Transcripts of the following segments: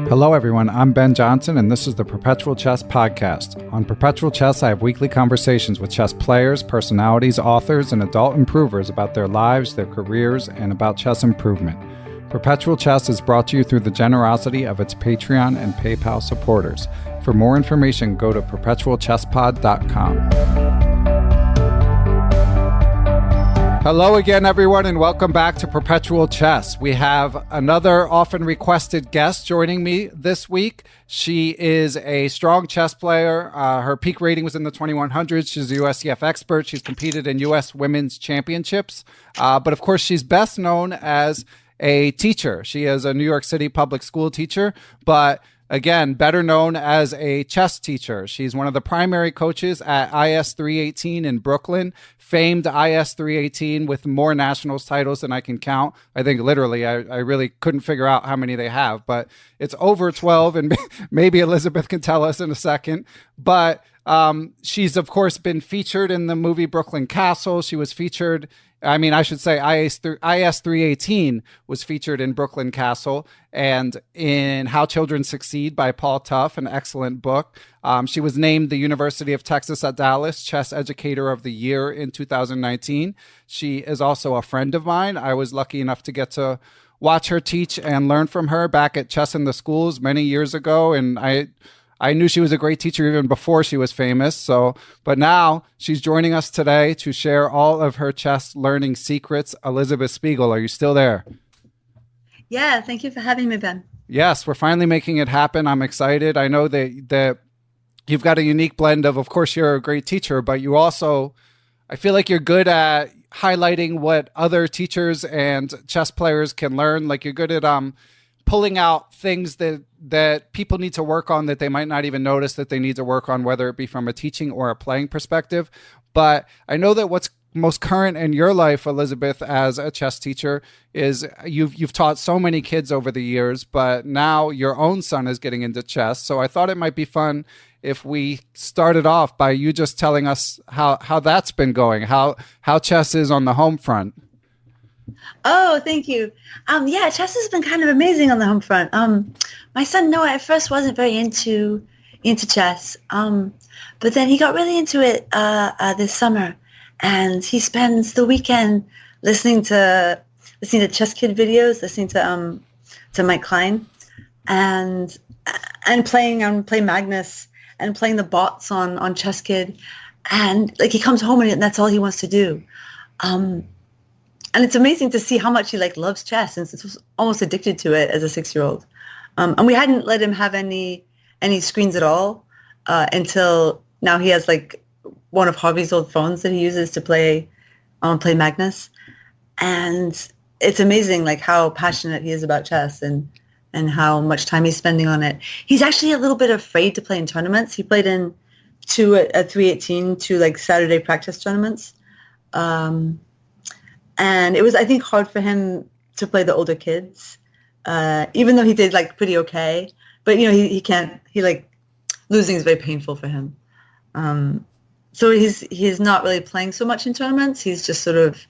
Hello everyone, I'm Ben Johnson and this is the Perpetual Chess Podcast. On Perpetual Chess, I have weekly conversations with chess players, personalities, authors, and adult improvers about their lives, their careers, and about chess improvement. Perpetual Chess is brought to you through the generosity of its Patreon and PayPal supporters. For more information, go to perpetualchesspod.com. Hello again, everyone, and welcome back to Perpetual Chess. We have another often requested guest joining me this week. She is a strong chess player. Her peak rating was in the 2100s. She's a USCF expert. She's competed in US Women's Championships. But of course, she's best known as a teacher. She is a New York City public school teacher, but again, better known as a chess teacher. She's one of the primary coaches at IS 318 in Brooklyn, famed IS 318 with more nationals titles than I can count. I think literally, I really couldn't figure out how many they have, but it's over 12, and maybe Elizabeth can tell us in a second. But she's, of course, been featured in the movie Brooklyn Castle. She was featured, I should say IS 318 was featured in Brooklyn Castle and in How Children Succeed by Paul Tough, an excellent book. She was named the University of Texas at Dallas Chess Educator of the Year in 2019. She is also a friend of mine. I was lucky enough to get to watch her teach and learn from her back at Chess in the Schools many years ago, and I knew she was a great teacher even before she was famous. But now she's joining us today to share all of her chess learning secrets. Elizabeth Spiegel, are you still there? Yeah, thank you for having me, Ben. Yes, we're finally making it happen. I'm excited. I know that you've got a unique blend of course, you're a great teacher, but you also, I feel like you're good at highlighting what other teachers and chess players can learn. Like you're good at pulling out things that people need to work on that they might not even notice that they need to work on, whether it be from a teaching or a playing perspective. But I know that what's most current in your life, Elizabeth, as a chess teacher, is you've taught so many kids over the years, but now your own son is getting into chess. So I thought it might be fun if we started off by you just telling us how that's been going, how chess is on the home front. Oh, thank you. Yeah, chess has been kind of amazing on the home front. My son Noah at first wasn't very into chess, but then he got really into it this summer, and he spends the weekend listening to Chess Kid videos, listening to Mike Klein, and playing Magnus and playing the bots on Chess Kid, and like he comes home and that's all he wants to do. And it's amazing to see how much he loves chess, and was almost addicted to it as a 6-year-old. And we hadn't let him have any screens at all until now. He has one of Harvey's old phones that he uses to play Magnus, and it's amazing how passionate he is about chess and how much time he's spending on it. He's actually a little bit afraid to play in tournaments. He played in two at 318, two Saturday practice tournaments. And it was, I think, hard for him to play the older kids, even though he did pretty okay. But he can't. Losing is very painful for him. So he's not really playing so much in tournaments. He's just sort of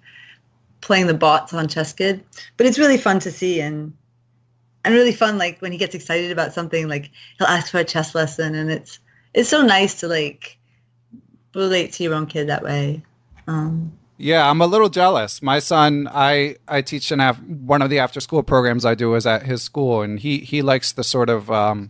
playing the bots on Chess Kid. But it's really fun to see and really fun. When he gets excited about something, he'll ask for a chess lesson, and it's so nice to relate to your own kid that way. Yeah, I'm a little jealous. My son, I teach in one of the after-school programs I do is at his school, and he likes the sort of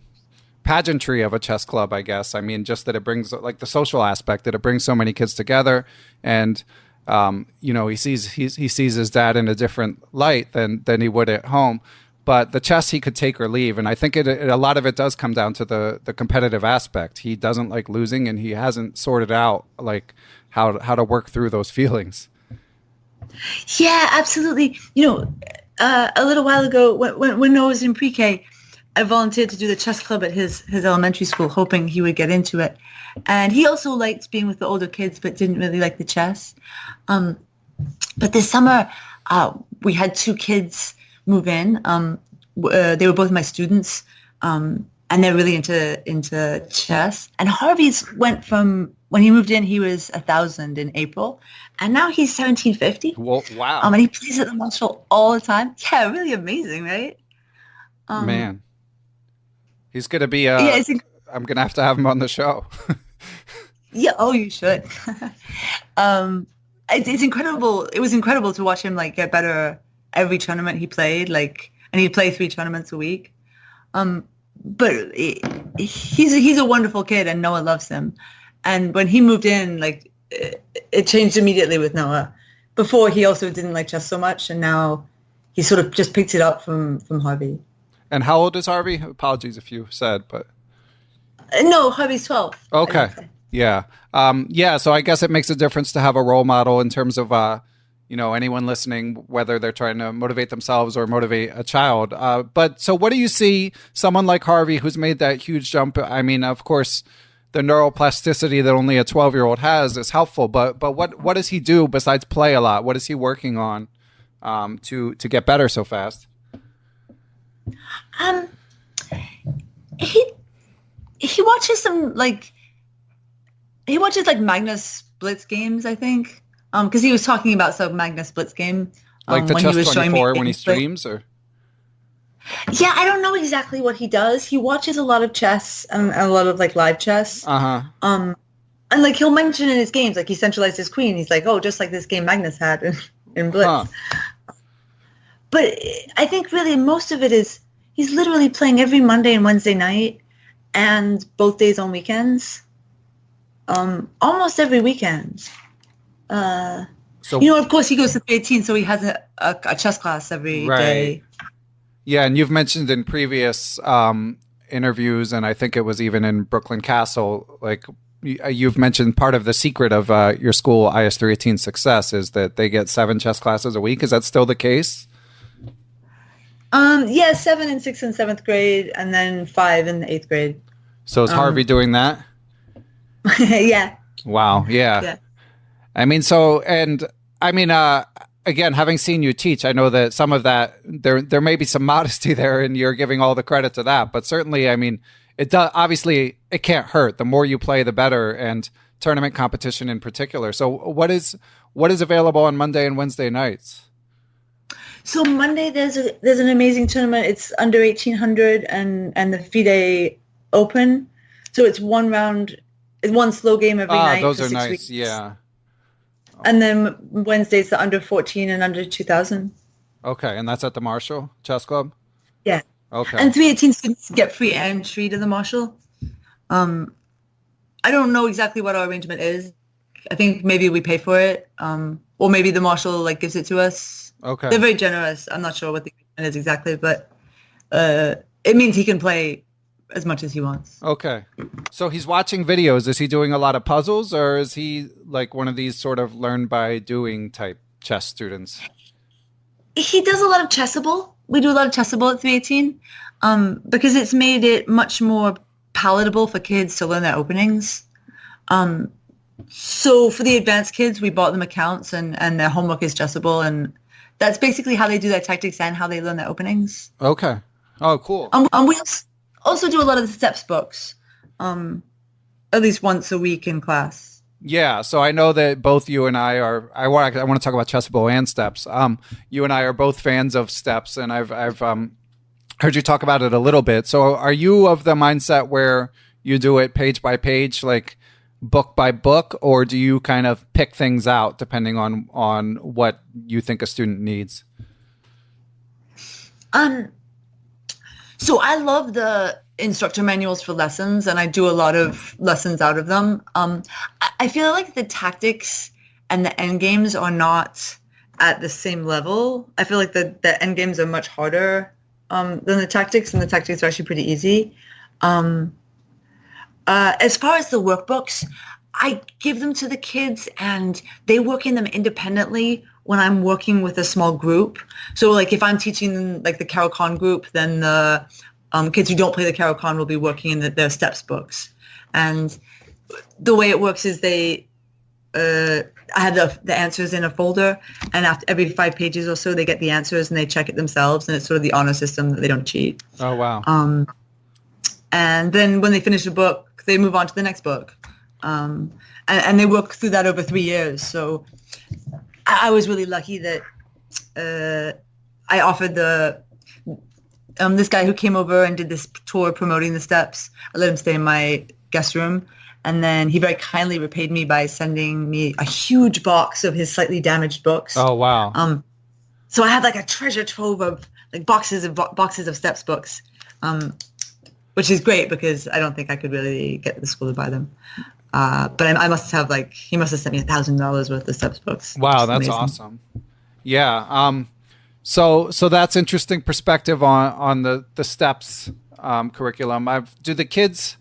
pageantry of a chess club, I guess. I mean, just that it brings the social aspect, that it brings so many kids together, and he sees his dad in a different light than he would at home. But the chess he could take or leave, and I think a lot of it does come down to the competitive aspect. He doesn't like losing, and he hasn't sorted out how to work through those feelings. Yeah, absolutely. A little while ago, when Noah was in pre-K, I volunteered to do the chess club at his elementary school, hoping he would get into it. And he also liked being with the older kids, but didn't really like the chess. But this summer, we had 2 kids move in. They were both my students, and they're really into chess. And Harvey's went from, when he moved in, he was 1,000 in April, and now he's 1,750. Well, wow. And he plays at the Marshall all the time. Yeah, really amazing, right? Man. He's going to be, Yeah, I'm going to have him on the show. yeah. Oh, you should. It's incredible. It was incredible to watch him like get better every tournament he played. Like, and he'd play 3 tournaments a week. But he's a wonderful kid, and Noah loves him. And when he moved in, like it changed immediately with Noah. Before, he also didn't like chess so much, and now he sort of just picked it up from Harvey. And how old is Harvey? Apologies if you said, but no, Harvey's 12. Okay. Yeah. Yeah. So I guess it makes a difference to have a role model in terms of, anyone listening, whether they're trying to motivate themselves or motivate a child. But so what do you see someone like Harvey who's made that huge jump? I mean, of course, the neuroplasticity that only a 12-year-old has is helpful, but what does he do besides play a lot? What is he working on to get better so fast? He watches some he watches Magnus Blitz games, I think, because he was talking about some Magnus Blitz game, like the when Chess he was showing me when he streams, or yeah, I don't know exactly what he does. He watches a lot of chess and a lot of live chess. And he'll mention in his games, he centralized his queen. He's like, oh, just like this game Magnus had in Blitz. But I think really most of it is he's literally playing every Monday and Wednesday night, and both days on weekends. Almost every weekend. So of course he goes to 318, so he has a chess class every day. Yeah, and you've mentioned in previous interviews, and I think it was even in Brooklyn Castle, you've mentioned part of the secret of your school IS 318 success is that they get 7 chess classes a week. Is that still the case? Yeah, 7 in 6th and 7th grade, and then 5 in the 8th grade. So is Harvey doing that? Yeah. Wow. Yeah. I mean, again, having seen you teach, I know that some of that there may be some modesty there, and you're giving all the credit to that. But certainly, I mean, it does. Obviously, it can't hurt. The more you play, the better, and tournament competition in particular. So, what is available on Monday and Wednesday nights? So Monday there's an amazing tournament. It's under 1800 and the FIDE Open. So it's one slow game every night. Those are nice. Weeks. Yeah. And then Wednesday's the under 14 and under 2000. Okay, and that's at the Marshall Chess Club? Yeah. Okay. And 318 students get free entry to the Marshall. I don't know exactly what our arrangement is. I think maybe we pay for it, or maybe the Marshall gives it to us. Okay. They're very generous. I'm not sure what the arrangement is exactly, but it means he can play as much as he wants. Okay. So he's watching videos. Is he doing a lot of puzzles, or is he one of these sort of learn by doing type chess students? He does a lot of chessable. We do a lot of chessable at 318 because it's made it much more palatable for kids to learn their openings. So for the advanced kids, we bought them accounts and their homework is chessable, and that's basically how they do their tactics and how they learn their openings. Okay. Oh, cool. And we also do a lot of the steps books, at least once a week in class. Yeah, so I know that both you and I are. I want to talk about chessable and steps. You and I are both fans of steps, and I've heard you talk about it a little bit. So, are you of the mindset where you do it page by page, book by book, or do you kind of pick things out depending on what you think a student needs? So I love the instructor manuals for lessons, and I do a lot of lessons out of them. I feel like the tactics and the end games are not at the same level. I feel like the end games are much harder than the tactics, and the tactics are actually pretty easy. As far as the workbooks, I give them to the kids, and they work in them independently when I'm working with a small group. So if I'm teaching them the Caro-Kann group, then the kids who don't play the Caro-Kann will be working in their steps books. And the way it works is I have the answers in a folder, and after every 5 pages or so, they get the answers and they check it themselves, and it's sort of the honor system that they don't cheat. Oh, wow. And then when they finish a book, they move on to the next book. And they work through that over 3 years. So I was really lucky that I offered the this guy who came over and did this tour promoting the steps. I let him stay in my guest room. And then he very kindly repaid me by sending me a huge box of his slightly damaged books. Oh, wow. So I had like a treasure trove of like boxes of steps books, which is great because I don't think I could really get the school to buy them. But I must have he must have sent me $1,000 worth of steps books. Wow, that's amazing. Awesome. Yeah. So that's interesting perspective on the steps curriculum. Do the kids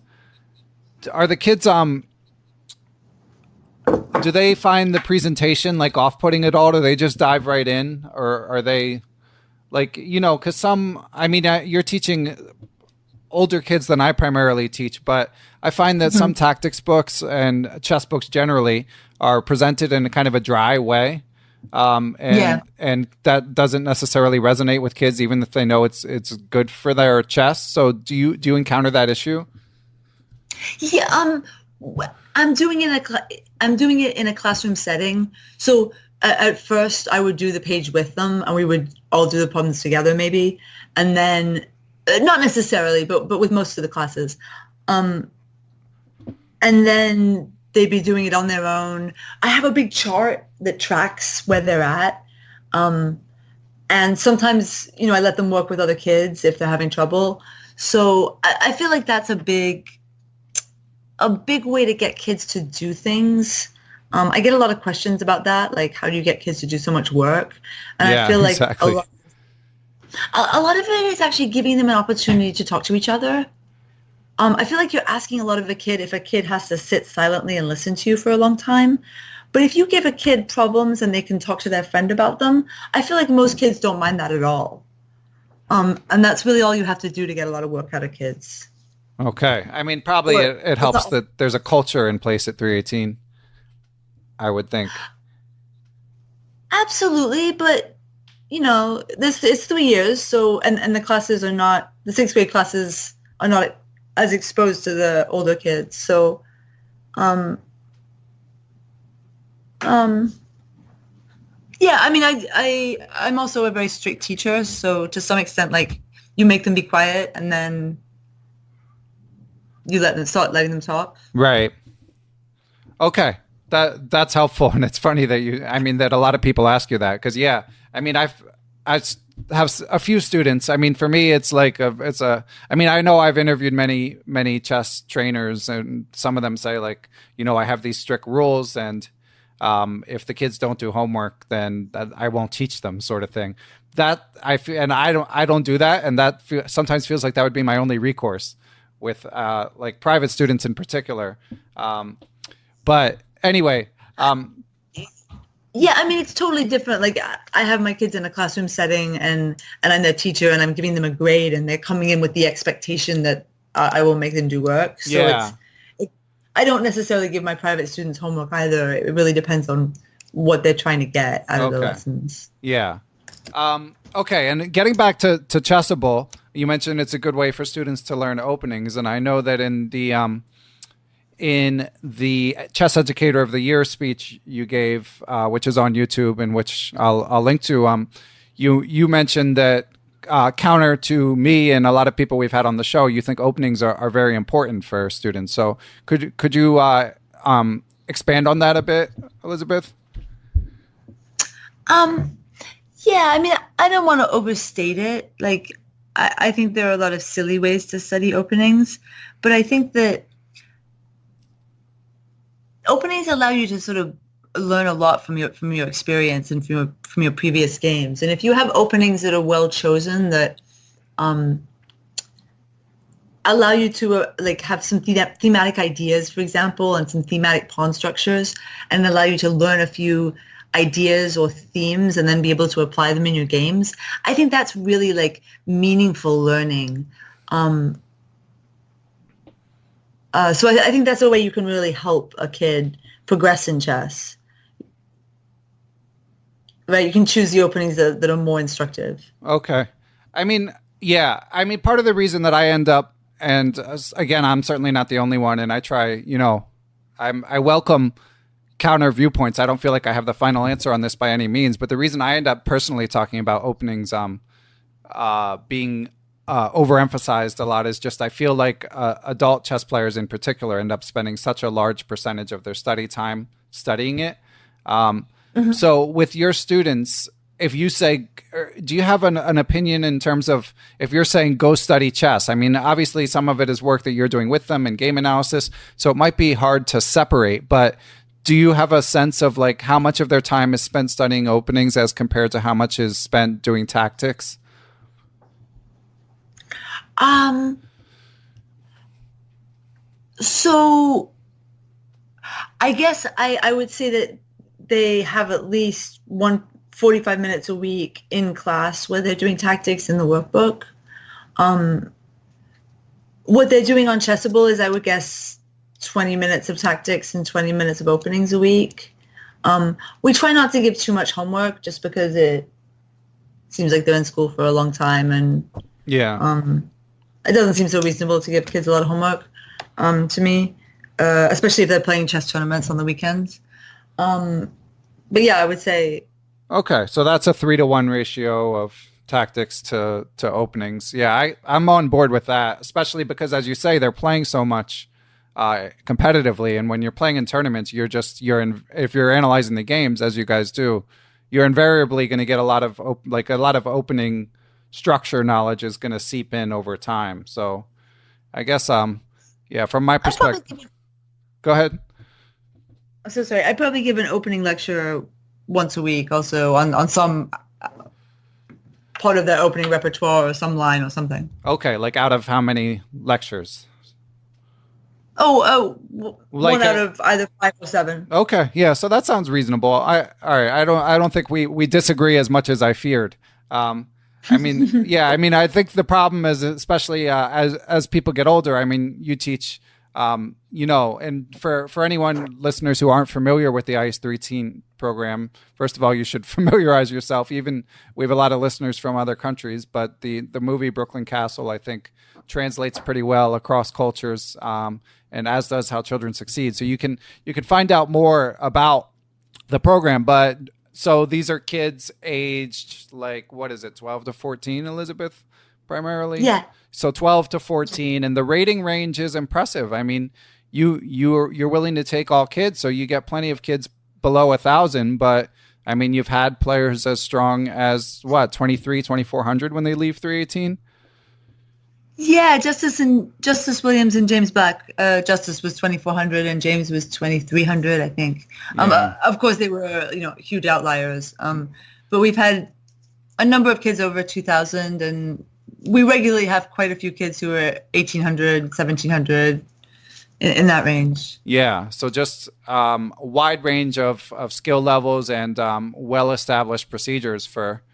do they find the presentation off-putting at all? Do they just dive right in, or are they because you're teaching older kids than I primarily teach, but I find that some tactics books and chess books generally are presented in a kind of a dry way. And that doesn't necessarily resonate with kids, even if they know it's good for their chess. So do you encounter that issue? Yeah, I'm doing it in a classroom setting. So at first I would do the page with them and we would all do the problems together maybe. And then not necessarily, but with most of the classes. And then they'd be doing it on their own. I have a big chart that tracks where they're at. And sometimes, I let them work with other kids if they're having trouble. So I feel like that's a big way to get kids to do things. I get a lot of questions about that, like how do you get kids to do so much work? And I feel like exactly. A lot of it is actually giving them an opportunity to talk to each other. I feel like you're asking a lot of a kid if a kid has to sit silently and listen to you for a long time. But if you give a kid problems and they can talk to their friend about them, I feel like most kids don't mind that at all. And that's really all you have to do to get a lot of work out of kids. Okay. Probably it helps that there's a culture in place at 318, I would think. Absolutely. But, it's 3 years. So, and the classes are not, the 6th grade classes are not as exposed to the older kids. So, yeah, I'm also a very strict teacher. So to some extent, you make them be quiet and then you start letting them talk. Right. Okay. That's helpful. And it's funny that that a lot of people ask you that. Cause I have a few students. For me, it's I know I've interviewed many chess trainers and some of them say I have these strict rules and, if the kids don't do homework, then I won't teach them, sort of thing. That I feel, and I don't do that. And that sometimes feels like that would be my only recourse with private students in particular. But anyway, yeah, it's totally different. I have my kids in a classroom setting and I'm their teacher and I'm giving them a grade and they're coming in with the expectation that I will make them do work. So I don't necessarily give my private students homework either. It really depends on what they're trying to get out of the lessons. Yeah. Okay. And getting back to Chessable, you mentioned it's a good way for students to learn openings. And I know that in the Chess Educator of the Year speech you gave, which is on YouTube and which I'll link to, you mentioned that counter to me and a lot of people we've had on the show, you think openings are very important for students. So could you expand on that a bit, Elizabeth? Yeah, I don't want to overstate it. I think there are a lot of silly ways to study openings, but I think that openings allow you to sort of learn a lot from your experience and from your previous games. And if you have openings that are well chosen that allow you to have some thematic ideas, for example, and some thematic pawn structures, and allow you to learn a few ideas or themes and then be able to apply them in your games, I think that's really meaningful learning. So I think that's a way you can really help a kid progress in chess. Right, you can choose the openings that are more instructive. Okay. Yeah. Part of the reason that I end up, and again, I'm certainly not the only one, and I try, I welcome counter viewpoints. I don't feel like I have the final answer on this by any means, but the reason I end up personally talking about openings being overemphasized a lot is just I feel like adult chess players in particular end up spending such a large percentage of their study time studying it. So with your students, if you say, do you have an opinion in terms of if you're saying go study chess? I mean, obviously some of it is work that you're doing with them and game analysis, so it might be hard to separate, but do you have a sense of like how much of their time is spent studying openings as compared to how much is spent doing tactics? So I guess I would say that they have at least 45 minutes a week in class where they're doing tactics in the workbook. What they're doing on Chessable is, I would guess, 20 minutes of tactics and 20 minutes of openings a week. We try not to give too much homework just because it seems like they're in school for a long time, and it doesn't seem so reasonable to give kids a lot of homework to me, especially if they're playing chess tournaments on the weekends. But yeah, I would say. Okay, so that's a 3-to-1 ratio of tactics to openings. Yeah, I'm on board with that, especially because, as you say, they're playing so much competitively, and when you're playing in tournaments, if you're analyzing the games as you guys do, you're invariably going to get a lot of opening structure knowledge is going to seep in over time. So I guess from my perspective, go ahead. I'm so sorry. I probably give an opening lecture once a week also on some part of their opening repertoire or some line or something. Okay, like out of how many lectures? One out of either 5 or 7. Okay, yeah, so that sounds reasonable. All right. I don't think we disagree as much as I feared. I think the problem is, especially as people get older. I mean, you teach, and for anyone listeners who aren't familiar with the IS-13 program, first of all, you should familiarize yourself. Even we have a lot of listeners from other countries, but the movie Brooklyn Castle, I think, translates pretty well across cultures, and as does How Children Succeed. So you can find out more about the program. But so these are kids aged, like, what is it, 12 to 14, Elizabeth, primarily? Yeah. So 12 to 14, and the rating range is impressive. I mean, you're willing to take all kids, so you get plenty of kids below 1,000, but I mean, you've had players as strong as 2,400 when they leave 318. Yeah, Justice Williams and James Black. Justice was 2,400 and James was 2,300, I think. Of course, they were huge outliers. But we've had a number of kids over 2,000, and we regularly have quite a few kids who are 1,800, 1,700 in that range. Yeah, so just a wide range of skill levels and well-established procedures for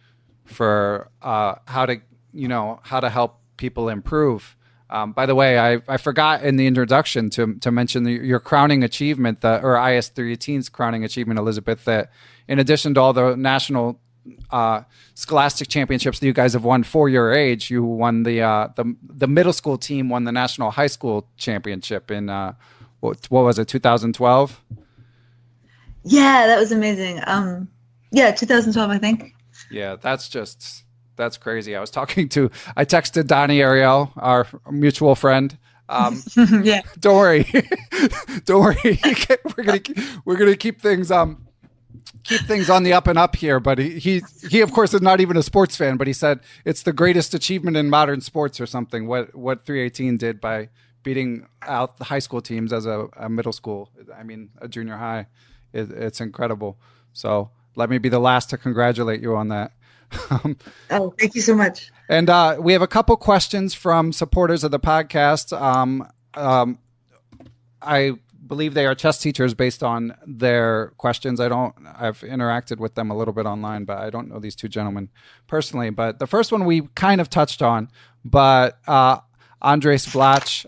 how to help people improve. By the way, I forgot in the introduction to mention your crowning achievement, or IS-318's crowning achievement, Elizabeth, that in addition to all the national scholastic championships that you guys have won for your age, you won the middle school team won the national high school championship in what was it, 2012? Yeah, that was amazing. 2012, I think. Yeah, that's crazy. I texted Donnie Ariel, our mutual friend. Yeah. Don't worry. We're gonna keep things on the up and up here. But he of course is not even a sports fan. But he said it's the greatest achievement in modern sports or something. What 318 did by beating out the high school teams as a middle school. I mean, a junior high. It's incredible. So let me be the last to congratulate you on that. Thank you so much. And we have a couple questions from supporters of the podcast. I believe they are chess teachers based on their questions. I've interacted with them a little bit online, but I don't know these two gentlemen personally. But the first one we kind of touched on, but Andres Blach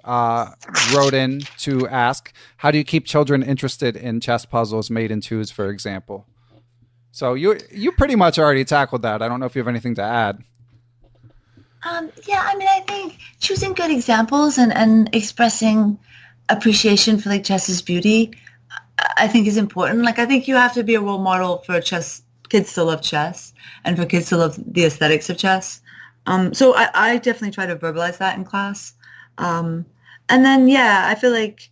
wrote in to ask, how do you keep children interested in chess puzzles made in twos, for example? So you pretty much already tackled that. I don't know if you have anything to add. I think choosing good examples and expressing appreciation for chess's beauty, I think is important. I think you have to be a role model for kids to love chess and for kids to love the aesthetics of chess. So I definitely try to verbalize that in class. And then, I feel like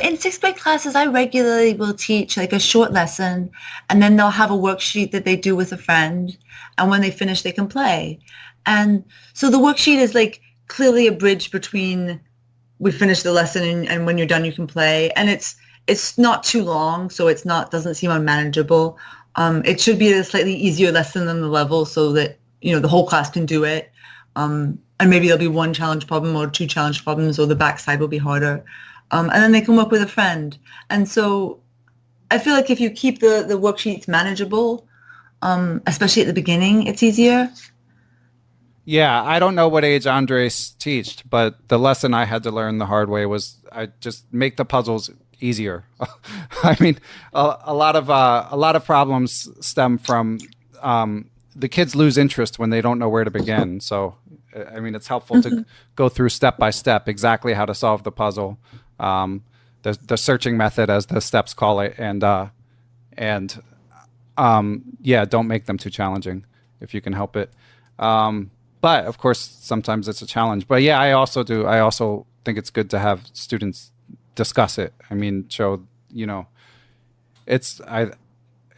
in sixth grade classes, I regularly will teach like a short lesson, and then they'll have a worksheet that they do with a friend. And when they finish, they can play. And so the worksheet is like clearly a bridge between we finish the lesson and when you're done, you can play. And it's not too long, so doesn't seem unmanageable. It should be a slightly easier lesson than the level so that, the whole class can do it. And maybe there'll be one challenge problem or two challenge problems, or the backside will be harder. And then they can work with a friend. And so I feel like if you keep the worksheets manageable, especially at the beginning, it's easier. Yeah, I don't know what age Andres teached, but the lesson I had to learn the hard way was I just make the puzzles easier. I mean, a lot of problems stem from the kids lose interest when they don't know where to begin. So, I mean, it's helpful to go through step by step exactly how to solve the puzzle. The searching method, as the steps call it, and don't make them too challenging if you can help it. But of course, sometimes it's a challenge. But yeah, I also think it's good to have students discuss it. I mean, show, it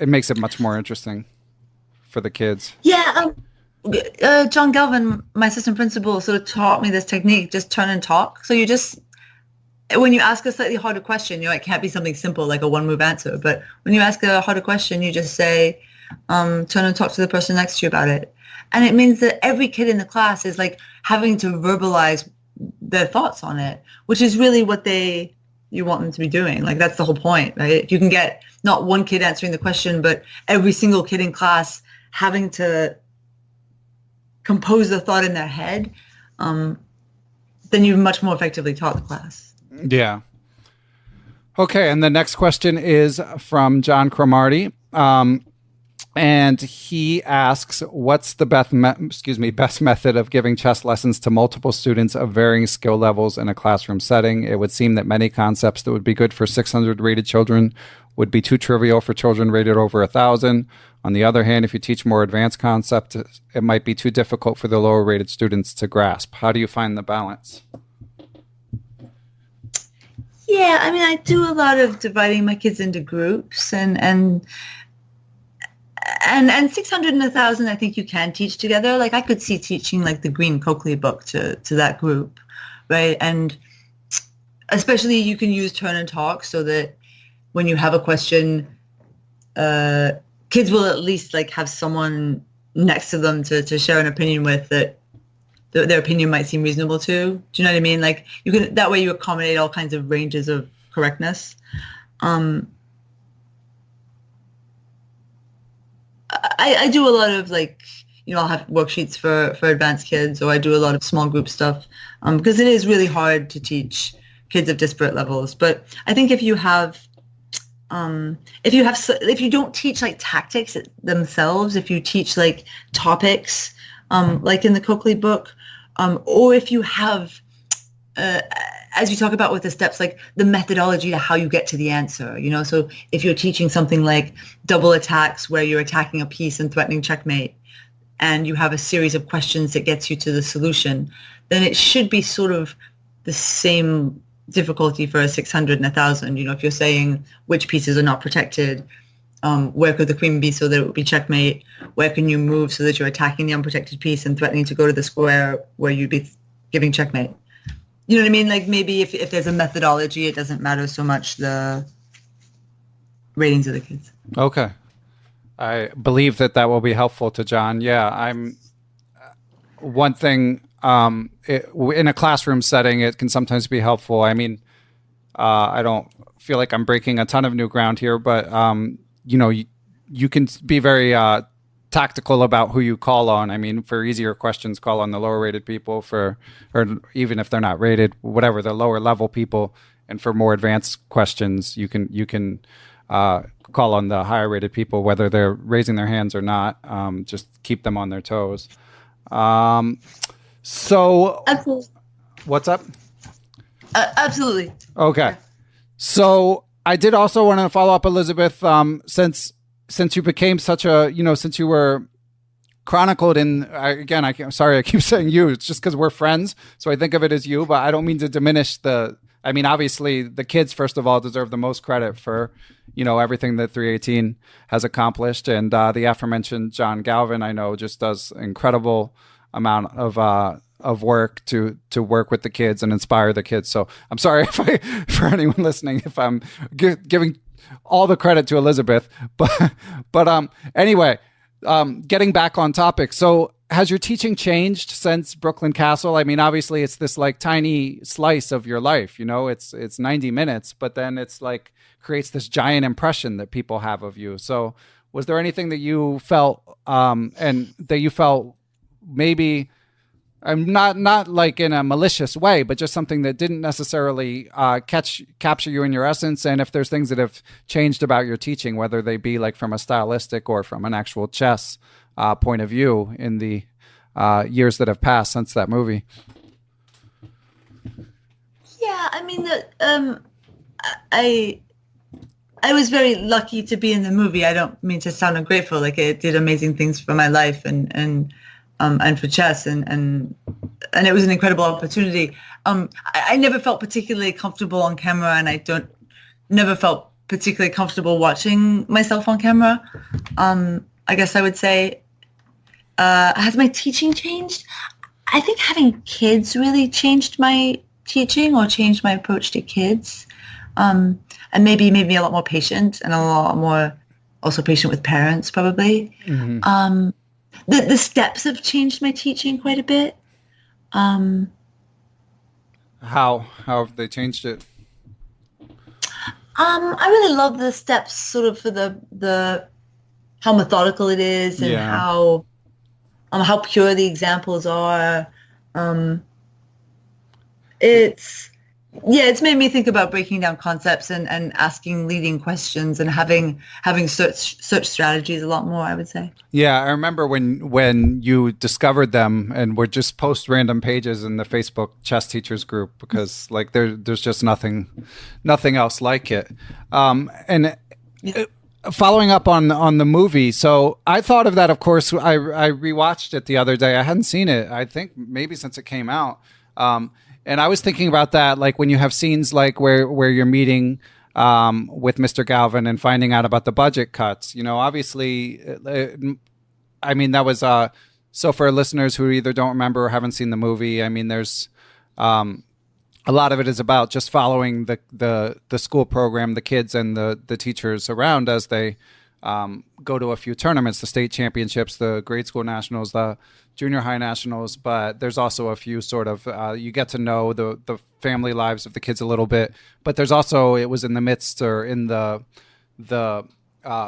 makes it much more interesting for the kids. Yeah. John Galvin, my assistant principal, sort of taught me this technique, just turn and talk. So when you ask a slightly harder question, it can't be something simple like a one-move answer. But when you ask a harder question, you just say, turn and talk to the person next to you about it. And it means that every kid in the class is like having to verbalize their thoughts on it, which is really what you want them to be doing. Like, that's the whole point, right? If you can get not one kid answering the question, but every single kid in class having to compose the thought in their head, then you've much more effectively taught the class. Yeah. Okay, and the next question is from John Cromarty. And he asks, what's the best method of giving chess lessons to multiple students of varying skill levels in a classroom setting? It would seem that many concepts that would be good for 600 rated children would be too trivial for children rated over 1,000. On the other hand, if you teach more advanced concepts, it might be too difficult for the lower rated students to grasp. How do you find the balance? Yeah, I mean, I do a lot of dividing my kids into groups, and 600 and 1,000, I think you can teach together. Like, I could see teaching like the Green Coakley book to that group, right? And especially you can use turn and talk so that when you have a question, kids will at least like have someone next to them to share an opinion with that their opinion might seem reasonable to. Do you know what I mean? Like, you can, that way you accommodate all kinds of ranges of correctness. I do a lot of like, I'll have worksheets for advanced kids, or I do a lot of small group stuff because it is really hard to teach kids of disparate levels. But I think if you don't teach like tactics themselves, if you teach like topics, like in the Coakley book, or if you have, as you talk about with the steps, like the methodology to how you get to the answer, so if you're teaching something like double attacks where you're attacking a piece and threatening checkmate, and you have a series of questions that gets you to the solution, then it should be sort of the same difficulty for a 600 and 1,000. If you're saying which pieces are not protected, where could the queen be so that it would be checkmate? Where can you move so that you're attacking the unprotected piece and threatening to go to the square where you'd be giving checkmate? You know what I mean? Like, maybe if there's a methodology, it doesn't matter so much the ratings of the kids. Okay. I believe that will be helpful to John. Yeah, one thing, in a classroom setting, it can sometimes be helpful. I mean, I don't feel like I'm breaking a ton of new ground here, but, you can be very tactical about who you call on. I mean, for easier questions, call on the lower rated people, or even if they're not rated, whatever, the lower level people. And for more advanced questions, you can call on the higher rated people, whether they're raising their hands or not. Just keep them on their toes. So absolutely. What's up? Absolutely. Okay. So I did also want to follow up, Elizabeth, since you became such a, since you were chronicled in, again, I'm sorry, I keep saying you. It's just because we're friends. So I think of it as you, but I don't mean to diminish I mean, obviously the kids, first of all, deserve the most credit for, everything that 318 has accomplished. And the aforementioned John Galvin, I know, just does incredible amount of work to work with the kids and inspire the kids. So I'm sorry for anyone listening, if I'm giving all the credit to Elizabeth, but anyway, getting back on topic. So has your teaching changed since Brooklyn Castle? I mean, obviously it's this like tiny slice of your life, it's 90 minutes, but then it's like creates this giant impression that people have of you. So was there anything that you felt, and that you felt maybe, not like in a malicious way, but just something that didn't necessarily capture you in your essence? And if there's things that have changed about your teaching, whether they be like from a stylistic or from an actual chess point of view in the years that have passed since that movie. Yeah, I mean, I was very lucky to be in the movie. I don't mean to sound ungrateful. Like, it did amazing things for my life and for chess, and it was an incredible opportunity. I never felt particularly comfortable on camera, and I never felt particularly comfortable watching myself on camera. I guess I would say, has my teaching changed? I think having kids really changed my teaching, or changed my approach to kids, and maybe made me a lot more patient, and a lot more also patient with parents, probably. Mm-hmm. The steps have changed my teaching quite a bit. How have they changed it? I really love the steps, sort of, for the how methodical it is, and how pure the examples are. It's made me think about breaking down concepts and asking leading questions, and having search strategies a lot more, I would say. Yeah, I remember when you discovered them and would just post random pages in the Facebook chess teachers group, because like there's just nothing else like it. Following up on the movie, so I thought of that. Of course, I rewatched it the other day. I hadn't seen it, I think, maybe since it came out. And I was thinking about that, like when you have scenes like where you're meeting with Mr. Galvin and finding out about the budget cuts. Obviously, I mean, that was so for listeners who either don't remember or haven't seen the movie. I mean, there's a lot of it is about just following the school program, the kids and the teachers around as they go to a few tournaments, the state championships, the grade school nationals, the junior high nationals. But there's also a few sort of, you get to know the family lives of the kids a little bit. But there's also, it was in the midst, or in the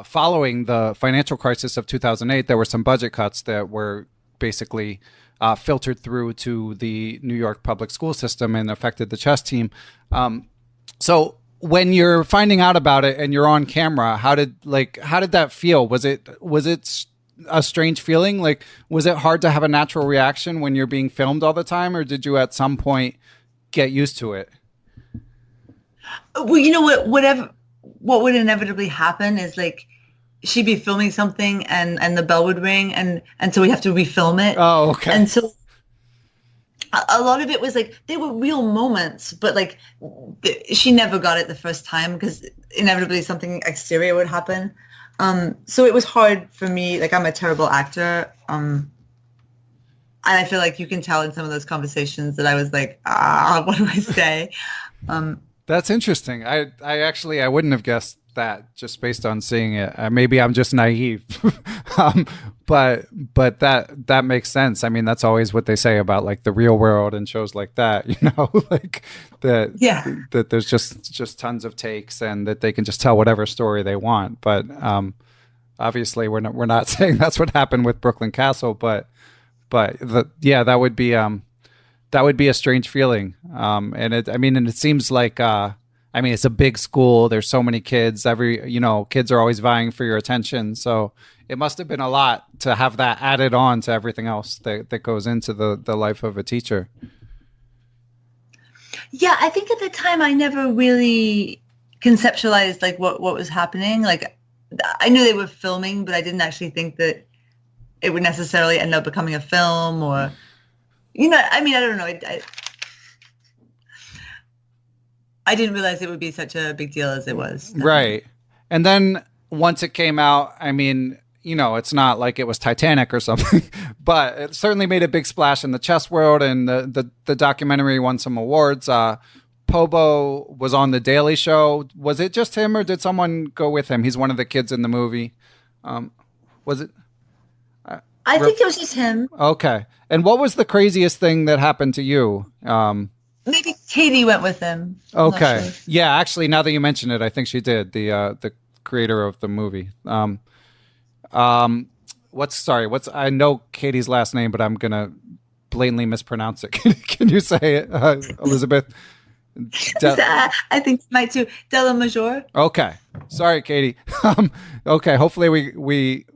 following the financial crisis of 2008, there were some budget cuts that were basically filtered through to the New York public school system and affected the chess team. So when you're finding out about it and you're on camera, how did that feel? Was it a strange feeling? Like, was it hard to have a natural reaction when you're being filmed all the time, or did you at some point get used to it? Well, what would inevitably happen is, like, she'd be filming something and the bell would ring, and so we have to refilm it. Oh, okay. And so a lot of it was like, they were real moments, but like she never got it the first time, because inevitably something exterior would happen. So it was hard for me. Like, I'm a terrible actor. And I feel like you can tell in some of those conversations that I was like, what do I say? That's interesting. I wouldn't have guessed that just based on seeing it. Maybe I'm just naive, but that makes sense. I mean, that's always what they say about like the real world and shows like that, like that there's just tons of takes, and that they can just tell whatever story they want. But obviously we're not saying that's what happened with Brooklyn Castle, but that would be a strange feeling. And it seems like, it's a big school. There's so many kids. Kids are always vying for your attention. So it must have been a lot to have that added on to everything else that goes into the life of a teacher. Yeah, I think at the time I never really conceptualized like what was happening. Like, I knew they were filming, but I didn't actually think that it would necessarily end up becoming a film or, I mean, I don't know. I didn't realize it would be such a big deal as it was. Right. And then once it came out, I mean, it's not like it was Titanic or something, but it certainly made a big splash in the chess world, and the documentary won some awards. Pobo was on The Daily Show. Was it just him, or did someone go with him? He's one of the kids in the movie. Was it? I think it was just him. Okay. And what was the craziest thing that happened to you? Maybe Katie went with him. Okay. Sure. Yeah, actually, now that you mention it, I think she did. The creator of the movie. I know Katie's last name, but I'm gonna blatantly mispronounce it. Can you say it, Elizabeth? I think might too. Della Major. Okay. Sorry, Katie. Okay. Hopefully we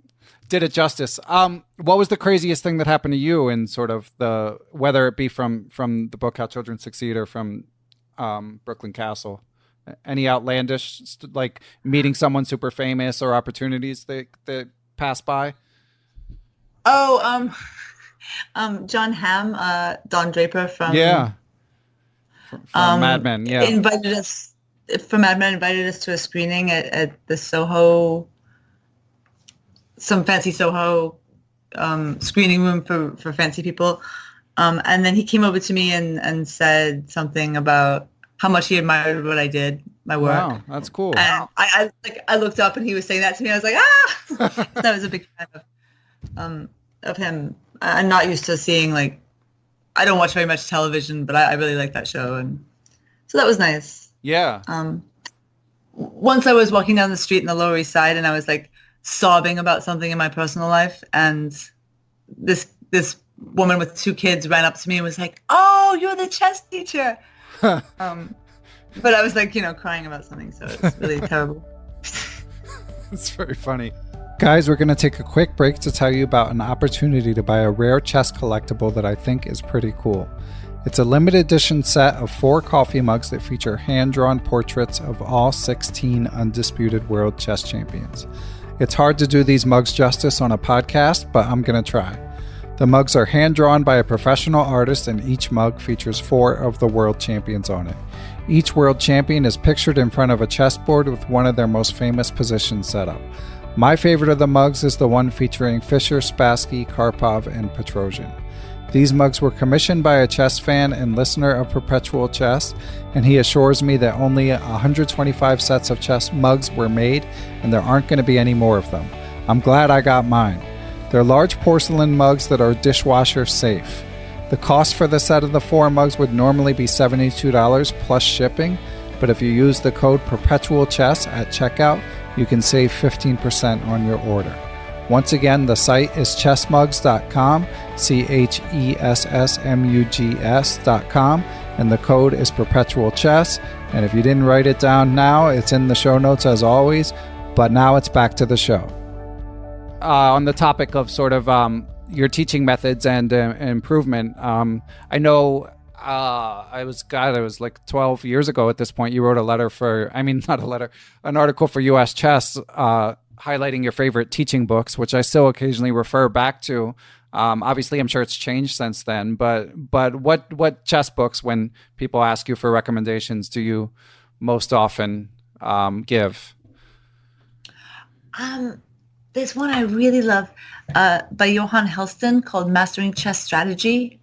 did it justice. What was the craziest thing that happened to you in sort of whether it be from the book How Children Succeed or from Brooklyn Castle? Any outlandish, like meeting someone super famous or opportunities that pass by? Oh, John Hamm, Don Draper from Mad Men. Yeah, invited us to a screening at the Soho, some fancy Soho screening room for fancy people, and then he came over to me and said something about how much he admired what I did, my work. Wow, that's cool. And I looked up and he was saying that to me. I was like, ah! So I was a big fan of him. I'm not used to seeing, like, I don't watch very much television, but I really like that show. And so that was nice. Yeah. Once I was walking down the street in the Lower East Side and I was like sobbing about something in my personal life. And this woman with 2 kids ran up to me and was like, oh, you're the chess teacher. But I was like, crying about something, so it's really terrible. It's very funny. Guys, we're going to take a quick break to tell you about an opportunity to buy a rare chess collectible that I think is pretty cool. It's a limited edition set of 4 coffee mugs that feature hand-drawn portraits of all 16 undisputed world chess champions. It's hard to do these mugs justice on a podcast, but I'm going to try. The mugs are hand-drawn by a professional artist, and each mug features 4 of the world champions on it. Each world champion is pictured in front of a chessboard with one of their most famous positions set up. My favorite of the mugs is the one featuring Fischer, Spassky, Karpov, and Petrosian. These mugs were commissioned by a chess fan and listener of Perpetual Chess, and he assures me that only 125 sets of chess mugs were made, and there aren't going to be any more of them. I'm glad I got mine. They're large porcelain mugs that are dishwasher safe. The cost for the set of the 4 mugs would normally be $72 plus shipping, but if you use the code Perpetual Chess at checkout, you can save 15% on your order. Once again, the site is chessmugs.com, chessmugs.com, and the code is Perpetual Chess. And if you didn't write it down now, it's in the show notes as always. But now it's back to the show. On the topic of sort of your teaching methods and improvement, I know it was like 12 years ago at this point, you wrote an article for US Chess highlighting your favorite teaching books, which I still occasionally refer back to. Obviously, I'm sure it's changed since then, but what chess books, when people ask you for recommendations, do you most often give? There's one I really love by Johan Helston called Mastering Chess Strategy.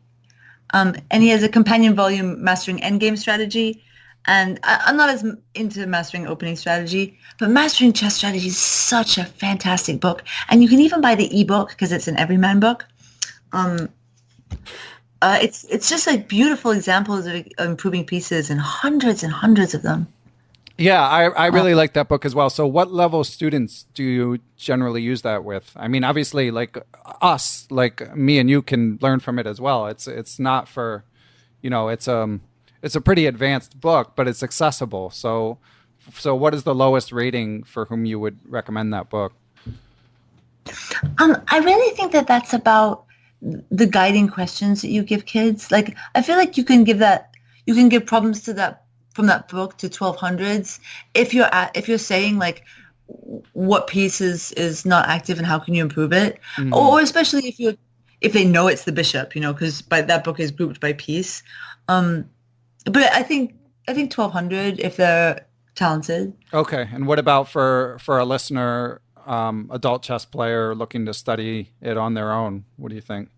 And he has a companion volume, Mastering Endgame Strategy. And I'm not as into Mastering Opening Strategy, but Mastering Chess Strategy is such a fantastic book. And you can even buy the ebook because it's an everyman book. It's just like beautiful examples of improving pieces and hundreds of them. Yeah, I really like that book as well. So what level students do you generally use that with? I mean, obviously, like us, like me and you can learn from it as well. It's not for, it's a pretty advanced book, but it's accessible. So what is the lowest rating for whom you would recommend that book? I really think that's about the guiding questions that you give kids. Like, I feel like you can give problems to that from that book to 1200s if you're saying, like, what piece is not active and how can you improve it, Mhm. or especially if they know it's the bishop, because that book is grouped by piece. But I think 1200 if they're talented. Okay. And what about for a listener, adult chess player looking to study it on their own? What do you think?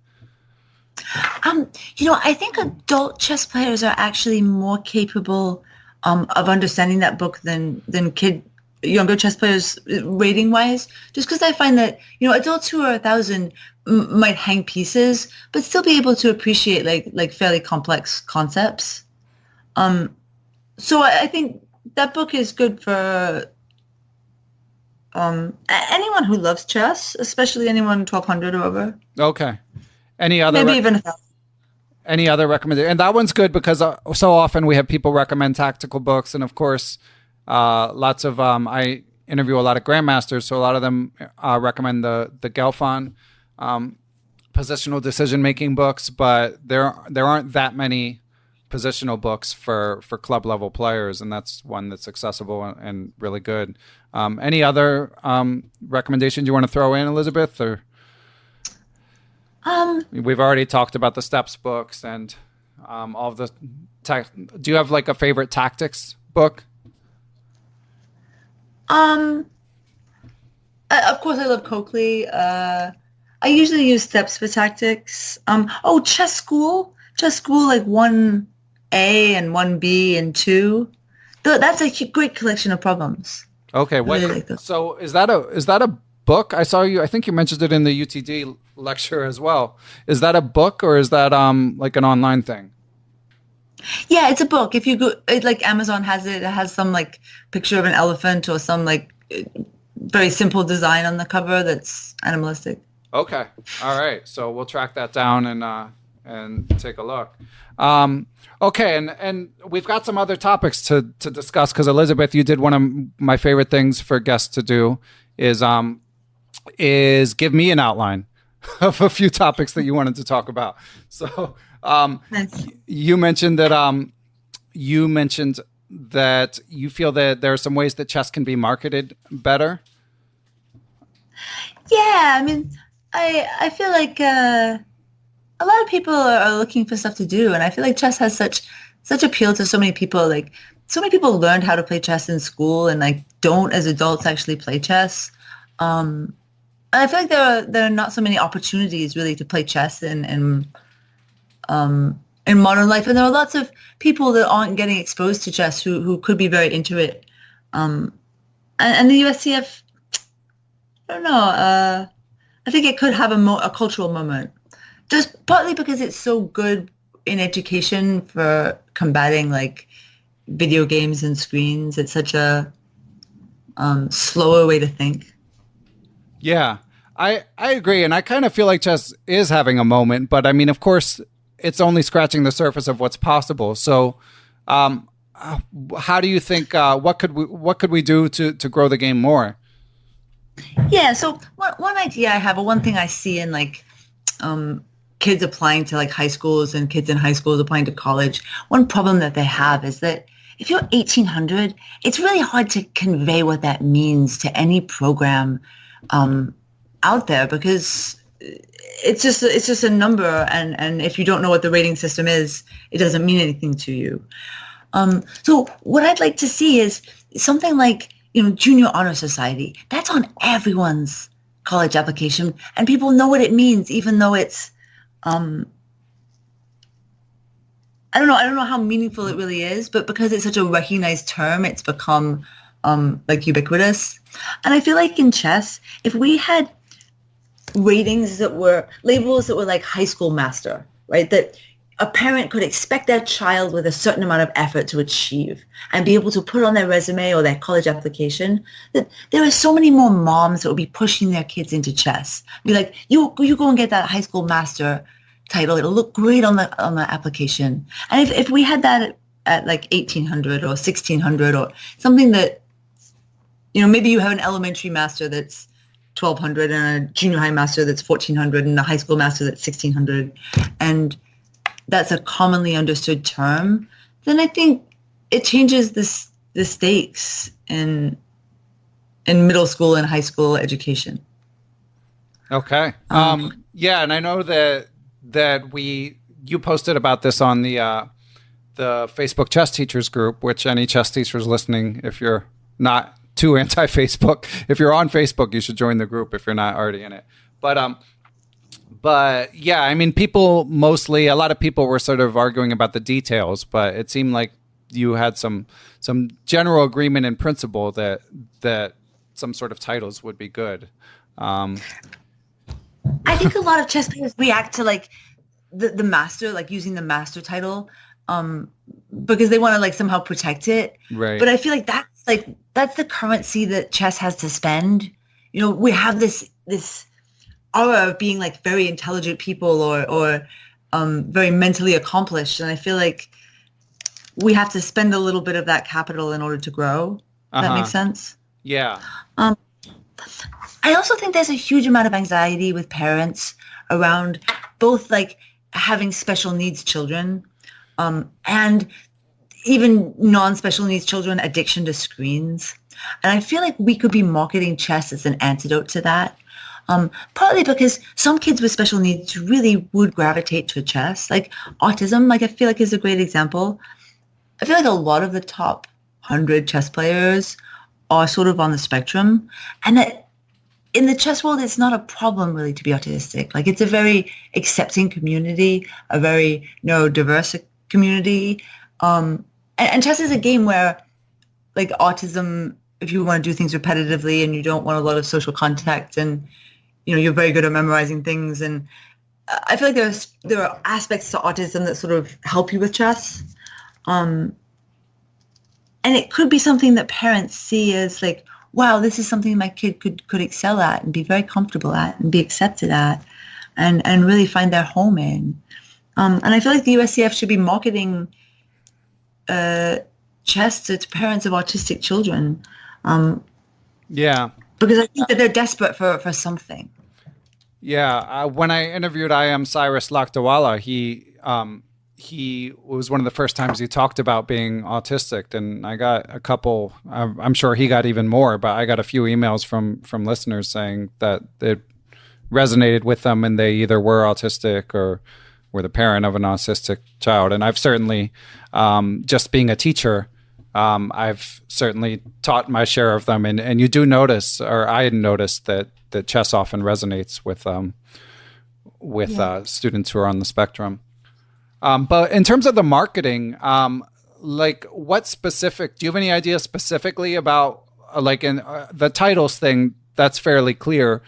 I think adult chess players are actually more capable of understanding that book than younger chess players rating wise, just because I find that, adults who are 1,000 might hang pieces, but still be able to appreciate like fairly complex concepts. So I think that book is good for anyone who loves chess, especially anyone 1200 or over. Okay. Any other Maybe even 1,000. Any other recommendation? And that one's good because so often we have people recommend tactical books, and of course, lots of I interview a lot of grandmasters, so a lot of them recommend the Gelfand positional decision making books, but there aren't that many positional books for club level players, and that's one that's accessible and really good. Any other recommendations you want to throw in, Elizabeth? Or we've already talked about the steps books and all of the do you have like a favorite tactics book? Of course I love Coakley. I usually use steps for tactics. Chess School like 1A and 1B and 2. That's a great collection of problems. Okay, what? Really like So is that a book? I think you mentioned it in the UTD lecture as well. Is that a book or is that like an online thing? Yeah, it's a book. If you go, like Amazon has it. It has some like picture of an elephant or some like very simple design on the cover that's animalistic. Okay, all right. So we'll track that down and take a look. Okay, and we've got some other topics to discuss because Elizabeth, you did one of my favorite things for guests to do is give me an outline of a few topics that you wanted to talk about. So Nice. you mentioned that you feel that there are some ways that chess can be marketed better. Yeah, I mean, I feel like a lot of people are looking for stuff to do, and I feel like chess has such appeal to so many people. Like, so many people learned how to play chess in school, and like don't as adults actually play chess. And I feel like there are not so many opportunities really to play chess in modern life, and there are lots of people that aren't getting exposed to chess who could be very into it. And the USCF, I don't know. I think it could have a cultural moment, just partly because it's so good in education for combating like video games and screens. It's such a slower way to think. Yeah, I agree. And I kind of feel like chess is having a moment, but I mean, of course, it's only scratching the surface of what's possible. So how do you think, what could we do to grow the game more? Yeah, so one idea I have, or one thing I see in like kids applying to like high schools and kids in high schools applying to college, one problem that they have is that if you're 1800, it's really hard to convey what that means to any program out there, because it's just a number, and if you don't know what the rating system is, it doesn't mean anything to you. So what I'd like to see is something like, Junior Honor Society. That's on everyone's college application, and people know what it means, even though it's I don't know how meaningful it really is, but because it's such a recognized term, it's become like ubiquitous. And I feel like in chess, if we had ratings that were labels that were like high school master, right? That a parent could expect their child with a certain amount of effort to achieve and be able to put on their resume or their college application, that there are so many more moms that would be pushing their kids into chess. Be like, you go and get that high school master title. It'll look great on the application. And if we had that at like 1800 or 1600 or something that, maybe you have an elementary master that's 1200 and a junior high master that's 1400 and a high school master that's 1600, and that's a commonly understood term, then I think it changes the stakes in in middle school and high school education. Okay. Yeah, and I know that you posted about this on the Facebook chess teachers group, which any chess teachers listening, if you're not too anti-Facebook, if you're on Facebook, you should join the group if you're not already in it. But yeah, I mean, a lot of people were sort of arguing about the details, but it seemed like you had some general agreement in principle that some sort of titles would be good. I think a lot of chess players react to like the master, like using the master title, because they want to like somehow protect it. Right. But I feel like that's the currency that chess has to spend. You know, we have this aura of being like very intelligent people or very mentally accomplished, and I feel like we have to spend a little bit of that capital in order to grow. That makes sense. Yeah. I also think there's a huge amount of anxiety with parents around both like having special needs children and even non-special needs children, addiction to screens. And I feel like we could be marketing chess as an antidote to that. Partly because some kids with special needs really would gravitate to chess. Like autism, like I feel like is a great example. I feel like a lot of the top 100 chess players are sort of on the spectrum, and that in the chess world, it's not a problem really to be autistic. Like it's a very accepting community, a very neurodiverse community. And chess is a game where like autism, if you want to do things repetitively and you don't want a lot of social contact and, you know, you're very good at memorizing things. And I feel like there are aspects to autism that sort of help you with chess. And it could be something that parents see as like, wow, this is something my kid could excel at and be very comfortable at and be accepted at and really find their home in. And I feel like the USCF should be marketing chess to parents of autistic children. Yeah. Because I think that they're desperate for something. Yeah. When I interviewed Cyrus Lakdawala, he was one of the first times he talked about being autistic, and I got a couple, I'm sure he got even more, but I got a few emails from listeners saying that it resonated with them and they either were autistic or were the parent of an autistic child. And I've certainly, just being a teacher, I've certainly taught my share of them. And you do notice, or I noticed that chess often resonates with students who are on the spectrum. But in terms of the marketing, like what specific, do you have any idea specifically about like in the titles thing? That's fairly clear.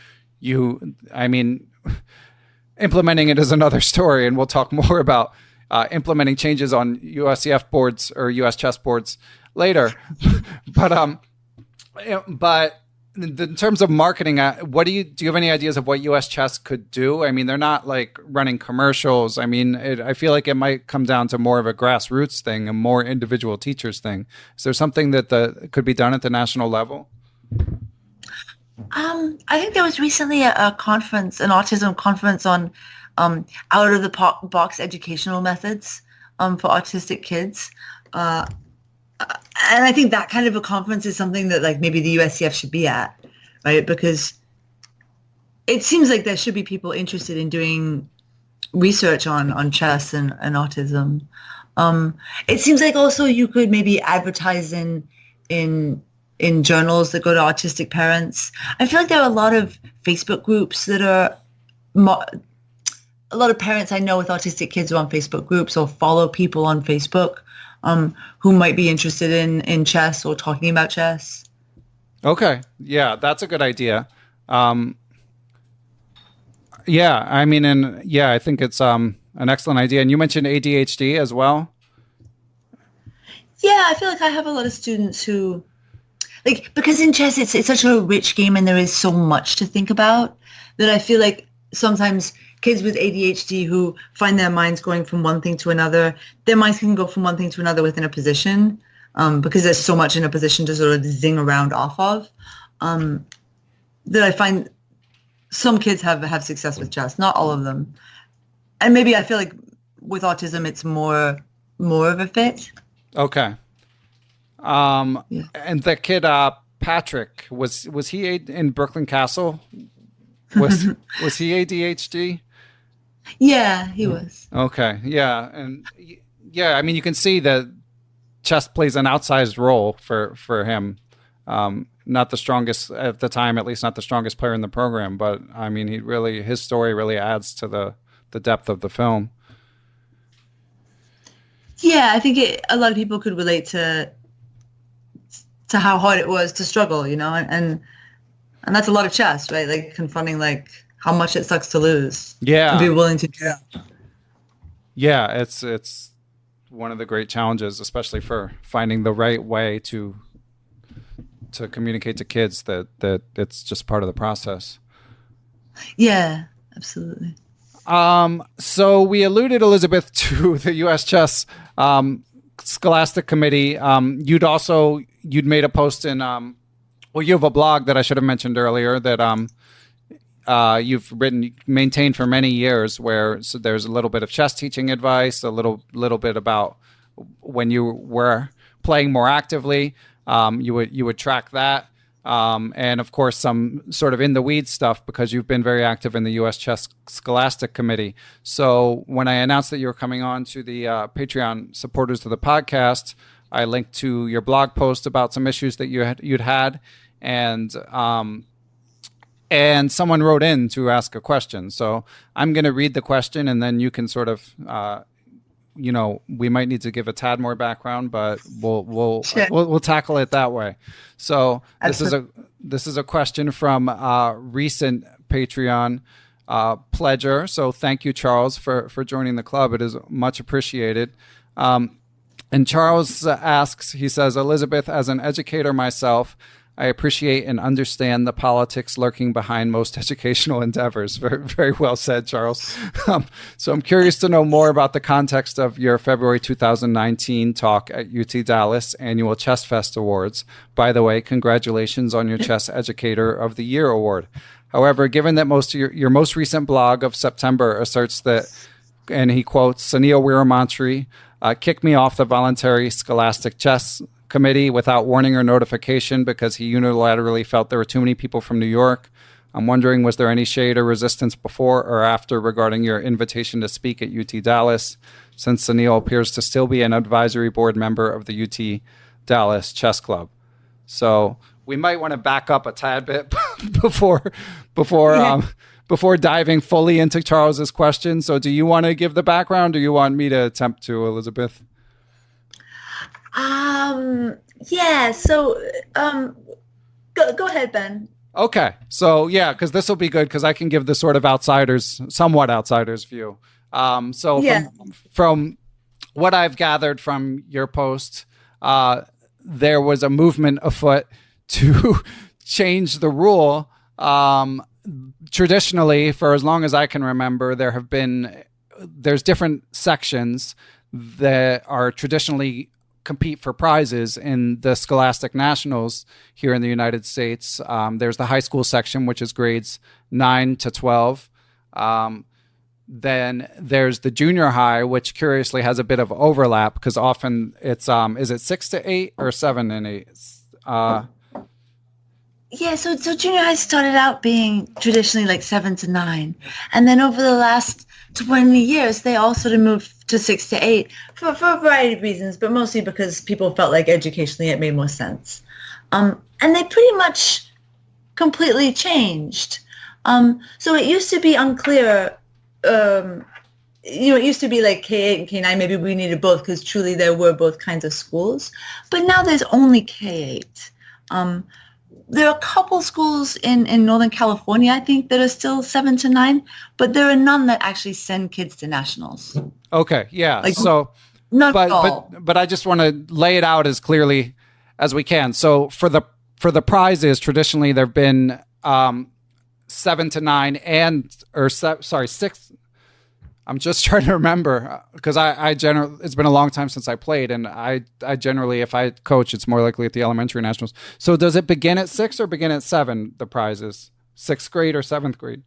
Implementing it is another story, and we'll talk more about implementing changes on USCF boards or US chess boards later. But in terms of marketing, do you have any ideas of what US Chess could do? I mean, they're not like running commercials. I mean, I feel like it might come down to more of a grassroots thing, a more individual teachers thing. Is there something that could be done at the national level? I think there was recently a conference, an autism conference on out of the box educational methods for autistic kids. And I think that kind of a conference is something that like maybe the USCF should be at, right? Because it seems like there should be people interested in doing research on chess and autism. It seems like also you could maybe advertise in journals that go to autistic parents. I feel like there are a lot of Facebook groups that are a lot of parents I know with autistic kids are on Facebook groups or follow people on Facebook who might be interested in chess or talking about chess. Okay. Yeah, that's a good idea. Yeah, I mean, I think it's an excellent idea. And you mentioned ADHD as well. Yeah, I feel like I have a lot of students who, like, because in chess it's such a rich game and there is so much to think about that I feel like sometimes kids with ADHD who find their minds going from one thing to another, their minds can go from one thing to another within a position because there's so much in a position to sort of zing around off of that I find some kids have success with chess, not all of them. And maybe I feel like with autism, it's more of a fit. Okay. And the kid, Patrick, was he in Brooklyn Castle? Was he ADHD? Yeah, he was. Okay, yeah, and yeah, I mean, you can see that chess plays an outsized role for him. Not the strongest at the time, at least not the strongest player in the program, but I mean, his story really adds to the depth of the film. Yeah, I think a lot of people could relate to how hard it was to struggle, you know, and that's a lot of chess, right? Like confronting like how much it sucks to lose. Yeah, and be willing to do that. Yeah, it's one of the great challenges, especially for finding the right way to communicate to kids that it's just part of the process. Yeah, absolutely. So we alluded, Elizabeth, to the US Chess Scholastic Committee. You'd made a post in, you have a blog that I should have mentioned earlier that you've maintained for many years, where so there's a little bit of chess teaching advice, a little bit about when you were playing more actively. You would track that. And of course, some sort of in the weeds stuff, because you've been very active in the US Chess Scholastic Committee. So when I announced that you were coming on to the Patreon supporters of the podcast, I linked to your blog post about some issues that you'd had, and someone wrote in to ask a question. So I'm going to read the question, and then you can sort of, we might need to give a tad more background, but we'll tackle it that way. So this is a question from recent Patreon pledger. So thank you, Charles, for joining the club. It is much appreciated. And Charles asks, he says, Elizabeth, as an educator myself, I appreciate and understand the politics lurking behind most educational endeavors. Very, very well said, Charles. So I'm curious to know more about the context of your February 2019 talk at UT Dallas Annual Chess Fest Awards. By the way, congratulations on your Chess Educator of the Year award. However, given that most of your most recent blog of September asserts that, and he quotes, Sunil Weeramantry kicked me off the voluntary Scholastic Chess Committee without warning or notification because he unilaterally felt there were too many people from New York. I'm wondering, was there any shade or resistance before or after regarding your invitation to speak at UT Dallas, since Sunil appears to still be an advisory board member of the UT Dallas Chess Club? So we might want to back up a tad bit before diving fully into Charles's question. So do you want to give the background, or do you want me to attempt to, Elizabeth? Yeah. So, go ahead, Ben. Okay. So yeah, because this will be good, because I can give the sort of somewhat outsider's view. So yeah. From what I've gathered from your post, there was a movement afoot to change the rule. Traditionally, for as long as I can remember, there's different sections that are traditionally compete for prizes in the Scholastic Nationals here in the United States. There's the high school section, which is grades 9 to 12. Then there's the junior high, which curiously has a bit of overlap, because often it's, is it 6 to 8 or 7 and 8? Yeah, so junior high started out being traditionally like 7 to 9. And then over the last 20 years, they all sort of moved to 6 to 8 for a variety of reasons, but mostly because people felt like educationally it made more sense. And they pretty much completely changed. So it used to be unclear, it used to be like K8 and K9, maybe we needed both because truly there were both kinds of schools. But now there's only K8. There are a couple schools in Northern California, I think, that are still 7 to 9, but there are none that actually send kids to nationals. Okay, yeah. Like, so, not at all. But I just want to lay it out as clearly as we can. So for the prizes, traditionally there've been 7 to 9 6. I'm just trying to remember, because I generally, it's been a long time since I played, and I generally, if I coach, it's more likely at the elementary nationals. So does it begin at 6 or begin at 7, the prizes? 6th grade or 7th grade?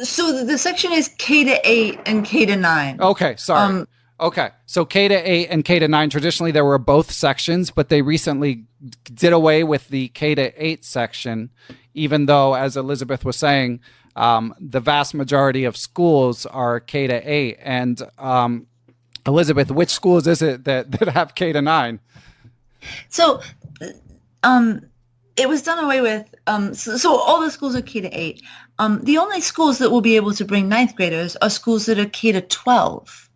So the section is K to 8 and K to 9. Okay, sorry. Okay, so K to 8 and K to 9, traditionally there were both sections, but they recently did away with the K to 8 section, even though, as Elizabeth was saying, the vast majority of schools are K to 8. And Elizabeth, which schools is it that have K to 9? So it was done away with. So all the schools are K to 8. The only schools that will be able to bring ninth graders are schools that are K to 12.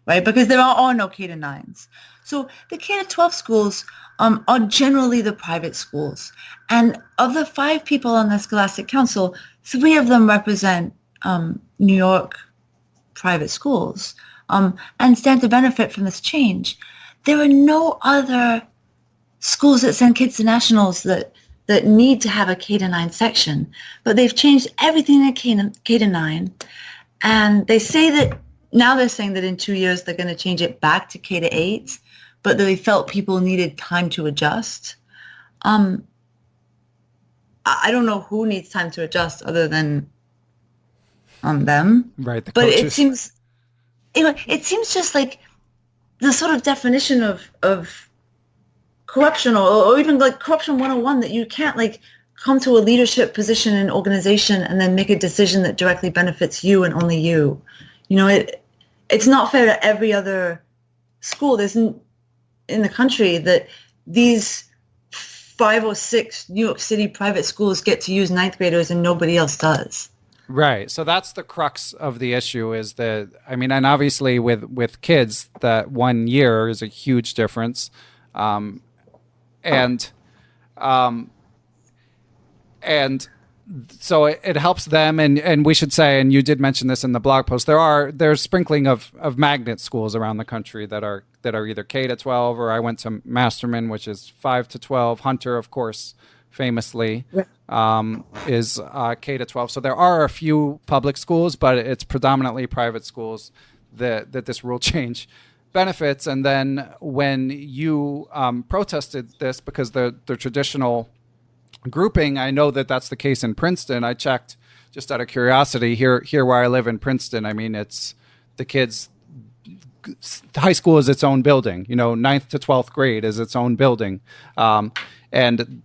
Right, because there are no K to 9s. So the K to 12 schools are generally the private schools. And of the 5 people on the Scholastic Council, 3 of them represent New York private schools and stand to benefit from this change. There are no other schools that send kids to nationals that need to have a K to 9 section, but they've changed everything in K to 9. And they say that now they're saying that in 2 years they're going to change it back to K to 8, but they felt people needed time to adjust. I don't know who needs time to adjust other than them. Right. But it seems just like the sort of definition of corruption or even like corruption 101, that you can't like come to a leadership position in an organization and then make a decision that directly benefits you and only you. You know, it's not fair to every other school. There's in the country that these 5 or 6 New York City private schools get to use ninth graders and nobody else does. Right. So that's the crux of the issue is that, I mean, and obviously with kids, that 1 year is a huge difference. And so it helps them, and we should say, and you did mention this in the blog post, there's sprinkling of magnet schools around the country that are either K to 12, or I went to Masterman, which is 5 to 12. Hunter, of course, famously is K to 12. So there are a few public schools, but it's predominantly private schools that this rule change benefits. And then when you protested this, because the traditional grouping, I know that that's the case in Princeton. I checked just out of curiosity here where I live in Princeton. I mean, it's the kids, high school is its own building, 9th to 12th grade is its own building. And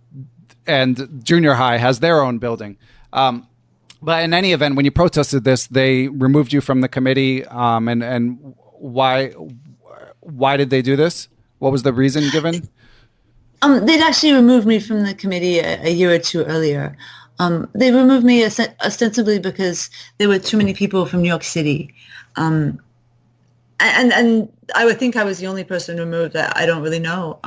junior high has their own building. But in any event, when you protested this, they removed you from the committee. And why did they do this? What was the reason given? They'd actually removed me from the committee a year or two earlier. They removed me ostensibly because there were too many people from New York City. And I would think I was the only person removed. I don't really know.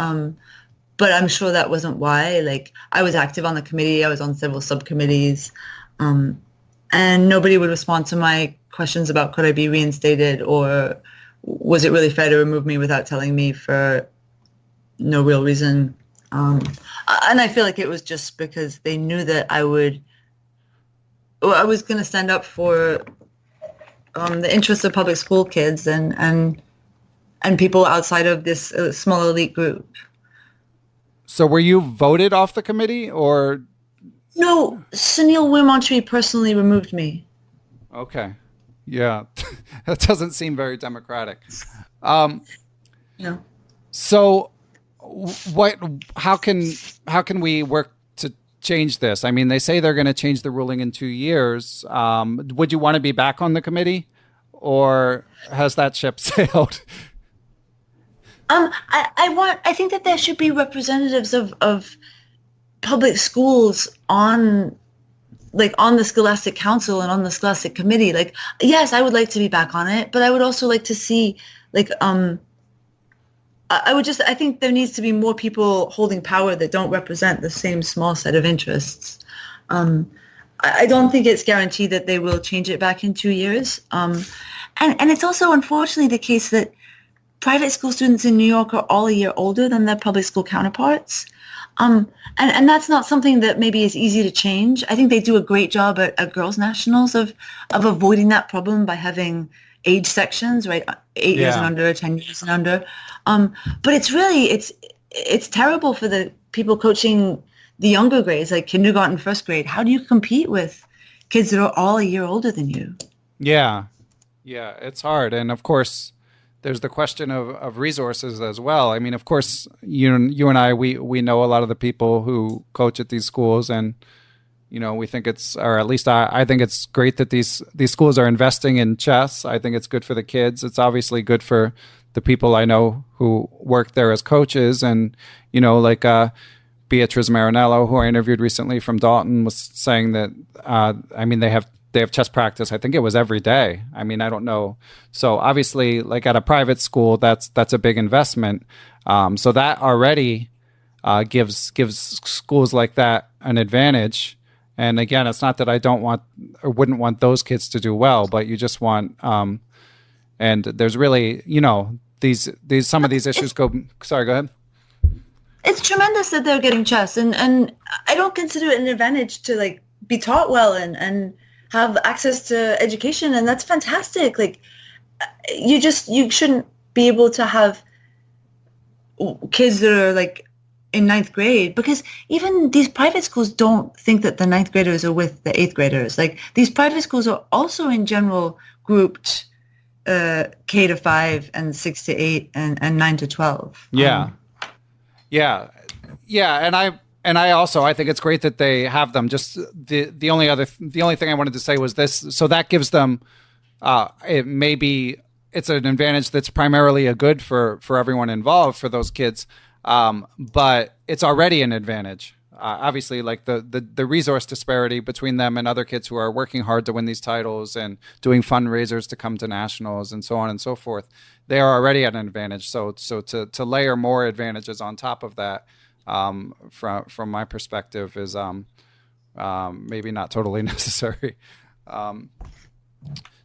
But I'm sure that wasn't why. Like, I was active on the committee. I was on several subcommittees. And nobody would respond to my questions about could I be reinstated, or was it really fair to remove me without telling me for no real reason. And I feel like it was just because they knew that I was going to stand up for the interests of public school kids and people outside of this small elite group. So were you voted off the committee, or? No, Sunil Wirmontree personally removed me. Okay. Yeah. That doesn't seem very democratic. No. So how can we work to change this? I mean, they say they're going to change the ruling in 2 years. Would you want to be back on the committee, or has that ship sailed? I think that there should be representatives of public schools on the Scholastic Council and on the Scholastic Committee. Like, yes, I would like to be back on it, but I would also like to see, I think there needs to be more people holding power that don't represent the same small set of interests. I don't think it's guaranteed that they will change it back in 2 years. And it's also unfortunately the case that private school students in New York are all a year older than their public school counterparts. And that's not something that maybe is easy to change. I think they do a great job at Girls Nationals of avoiding that problem by having age sections, right? 8 years and under, 10 years and under. But it's terrible for the people coaching the younger grades, like kindergarten, first grade. How do you compete with kids that are all a year older than you? Yeah, it's hard. And of course, there's the question of resources as well. I mean, of course, you and I, we know a lot of the people who coach at these schools, and we think it's, or at least I think it's great that these schools are investing in chess. I think it's good for the kids. It's obviously good for the people I know who work there as coaches, and like Beatrice Marinello, who I interviewed recently from Dalton, was saying that I mean, they have chess practice. I think it was every day. I mean, I don't know. So obviously, like at a private school, that's a big investment. So that already gives schools like that an advantage. And again, it's not that I don't want or wouldn't want those kids to do well, but you just want. And there's really, these some of these issues go. Sorry, go ahead. It's tremendous that they're getting chess, and I don't consider it an advantage to like be taught well and have access to education, and that's fantastic. Like you shouldn't be able to have kids that are like in ninth grade, because even these private schools don't think that the ninth graders are with the eighth graders. Like these private schools are also in general grouped K to 5 and 6 to 8 and 9 to 12. Yeah. And I also, I think it's great that they have them. Just the only thing I wanted to say was this. So that gives them, it's an advantage that's primarily a good for everyone involved, for those kids. But it's already an advantage. Obviously, like the resource disparity between them and other kids who are working hard to win these titles and doing fundraisers to come to nationals and so on and so forth, they are already at an advantage. So to layer more advantages on top of that, from my perspective, is maybe not totally necessary.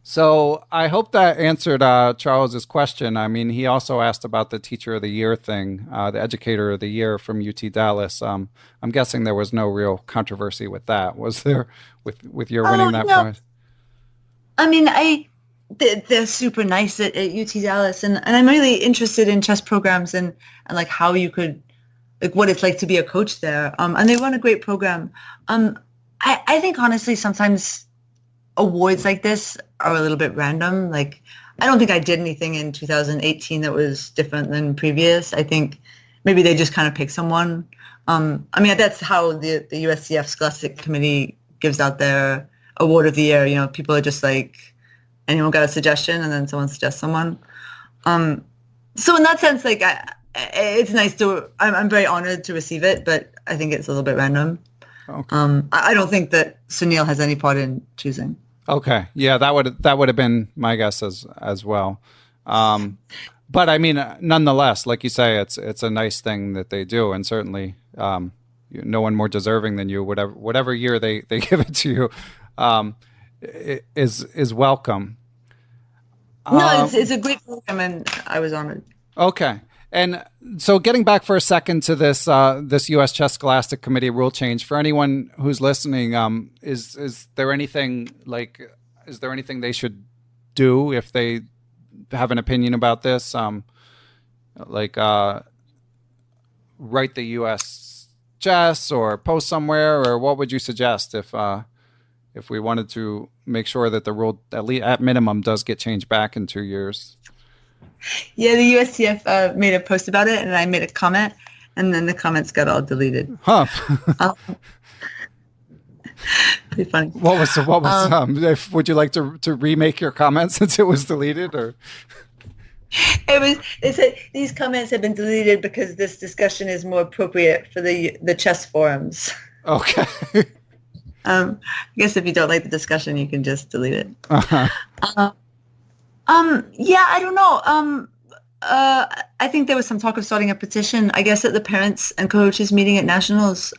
So I hope that answered Charles's question. I mean, he also asked about the Teacher of the Year thing, the Educator of the Year from UT Dallas. I'm guessing there was no real controversy with that, was there? With your winning that prize? I mean, they're super nice at UT Dallas, and I'm really interested in chess programs and like how you could, like what it's like to be a coach there. And they run a great program. I think honestly sometimes awards like this are a little bit random. Like, I don't think I did anything in 2018 that was different than previous. I think maybe they just kind of pick someone. I mean, that's how the USCF Scholastic Committee gives out their award of the year. People are just like, anyone got a suggestion, and then someone suggests someone. So in that sense, like, it's nice to, I'm very honored to receive it, but I think it's a little bit random. Okay. I don't think that Sunil has any part in choosing. Okay. Yeah, that would have been my guess as well. But I mean, nonetheless, like you say, it's a nice thing that they do, and certainly no one more deserving than you. Whatever year they give it to you is welcome. No, it's a great program, and I was honored. Okay. And so getting back for a second to this US Chess Scholastic Committee rule change, for anyone who's listening, is there anything they should do if they have an opinion about this? Write the US Chess or post somewhere, or what would you suggest if we wanted to make sure that the rule at minimum does get changed back in 2 years? Yeah, the USCF made a post about it, and I made a comment, and then the comments got all deleted. Huh. Pretty funny. What was would you like to remake your comment since it was deleted, or? They said these comments have been deleted because this discussion is more appropriate for the chess forums. Okay. I guess if you don't like the discussion, you can just delete it. Uh-huh. Yeah, I don't know. I think there was some talk of starting a petition, I guess, at the parents and coaches meeting at nationals,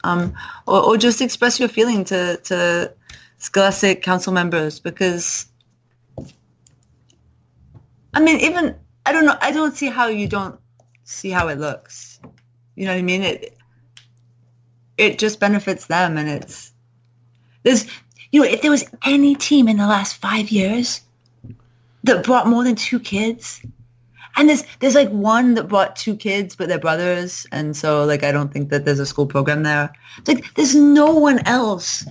or just express your feeling to Scholastic Council members, because, I mean, even, I don't know, I don't see how you don't see how it looks. You know what I mean? It just benefits them, and if there was any team in the last 5 years that brought more than 2 kids, and there's like one that brought 2 kids, but they're brothers, and so like I don't think that there's a school program there. It's like there's no one else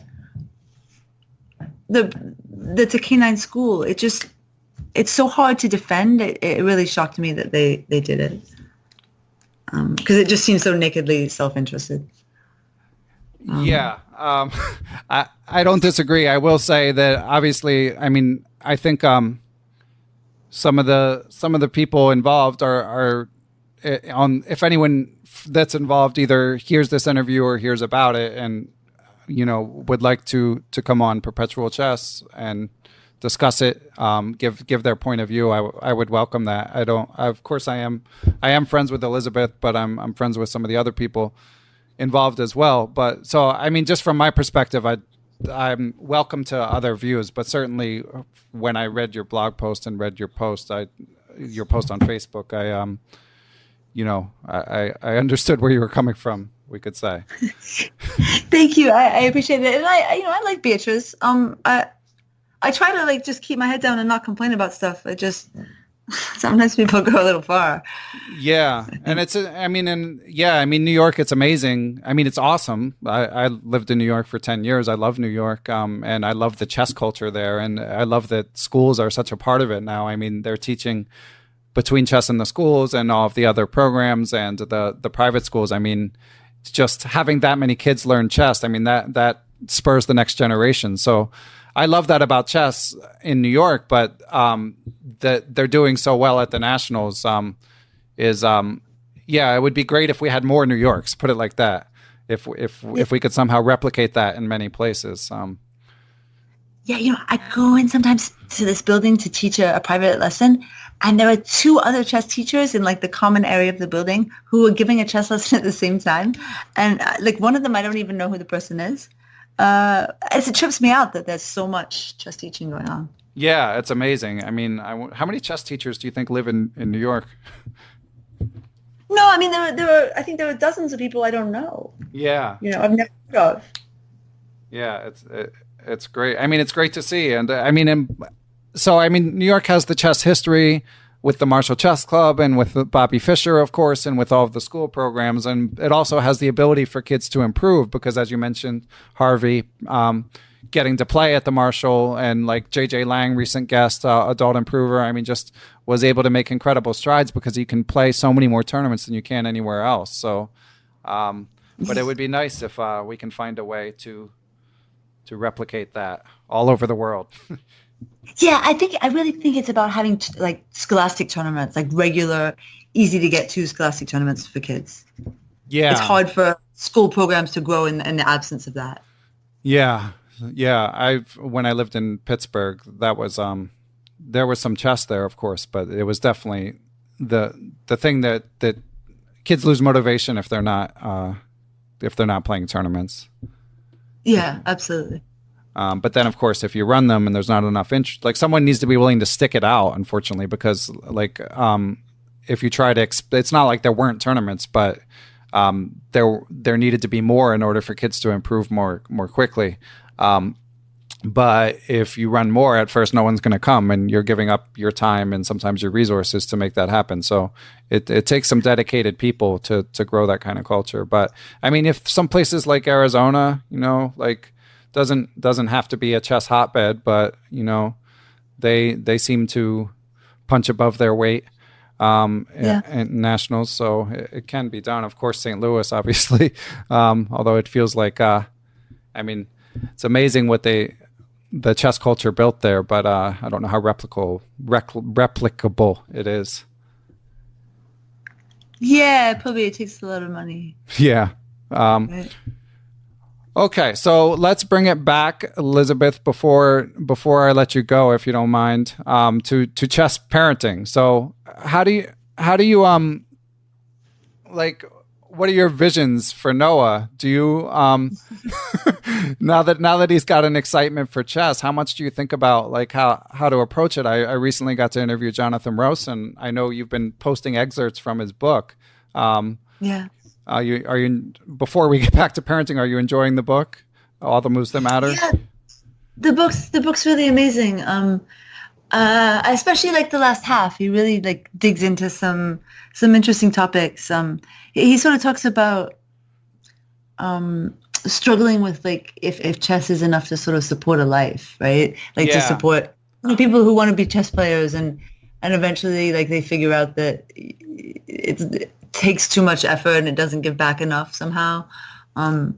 that's a canine school. It's it's so hard to defend. It really shocked me that they did it. Because it just seems so nakedly self-interested. I don't disagree. I will say that obviously, I mean, I think some of the people involved are on. If anyone that's involved either hears this interview or hears about it, and would like to come on Perpetual Chess and discuss it, give their point of view, I would welcome that. Of course, I am friends with Elizabeth, but I'm friends with some of the other people involved as well. But so, I mean, just from my perspective, I'm welcome to other views, but certainly when I read your blog post and read your post on Facebook, I understood where you were coming from, we could say. Thank you. I appreciate it. And I like Beatrice. I try to like just keep my head down and not complain about stuff. Sometimes people go a little far. Yeah. And New York, it's amazing. I mean, it's awesome. I lived in New York for 10 years. I love New York. And I love the chess culture there. And I love that schools are such a part of it now. I mean, they're teaching between chess in the schools and all of the other programs and the private schools. I mean, just having that many kids learn chess, I mean, that spurs the next generation. So I love that about chess in New York, but that they're doing so well at the Nationals it would be great if we had more New Yorks, put it like that. If we could somehow replicate that in many places. I go in sometimes to this building to teach a private lesson, and there are two other chess teachers in like the common area of the building who are giving a chess lesson at the same time. And like one of them, I don't even know who the person is. It trips me out that there's so much chess teaching going on. Yeah, it's amazing. I mean, how many chess teachers do you think live in New York? No, I mean, I think there are dozens of people I don't know. Yeah. I've never heard of. Yeah, it's great. I mean, it's great to see. And New York has the chess history with the Marshall Chess Club and with Bobby Fischer, of course, and with all of the school programs. And it also has the ability for kids to improve because, as you mentioned, Harvey, getting to play at the Marshall, and like JJ Lang, recent guest, adult improver, I mean, just was able to make incredible strides because you can play so many more tournaments than you can anywhere else. So, but it would be nice if we can find a way to replicate that all over the world. Yeah, I really think it's about having like scholastic tournaments, like regular, easy to get to scholastic tournaments for kids. Yeah. It's hard for school programs to grow in the absence of that. Yeah. Yeah. When I lived in Pittsburgh, that was, there was some chess there, of course, but it was definitely the thing that kids lose motivation if they're not playing tournaments. Yeah, absolutely. But then, of course, if you run them and there's not enough interest, like someone needs to be willing to stick it out, unfortunately, because like if you try to, it's not like there weren't tournaments, but there needed to be more in order for kids to improve more quickly. But if you run more at first, no one's going to come, and you're giving up your time and sometimes your resources to make that happen. So it takes some dedicated people to grow that kind of culture. But I mean, if some places like Arizona, like doesn't have to be a chess hotbed, but they seem to punch above their weight in nationals, so it can be done. Of course, St. Louis, obviously, although it feels like it's amazing what the chess culture built there, but I don't know how replicable it is. Yeah, probably it takes a lot of money. Yeah. Right. Okay, so let's bring it back, Elizabeth, before I let you go, if you don't mind, to chess parenting. So how do you like, what are your visions for Noah? Do you now that he's got an excitement for chess, how much do you think about like how to approach it? I recently got to interview Jonathan Rose, and I know you've been posting excerpts from his book. Yeah. Are you before we get back to parenting, are you enjoying the book, All the Moves That Matter? Yeah, the book's really amazing. Especially like the last half, he really like digs into some interesting topics. He sort of talks about struggling with like if chess is enough to sort of support a life, right? Like to support people who want to be chess players and eventually like they figure out that it takes too much effort and it doesn't give back enough somehow. And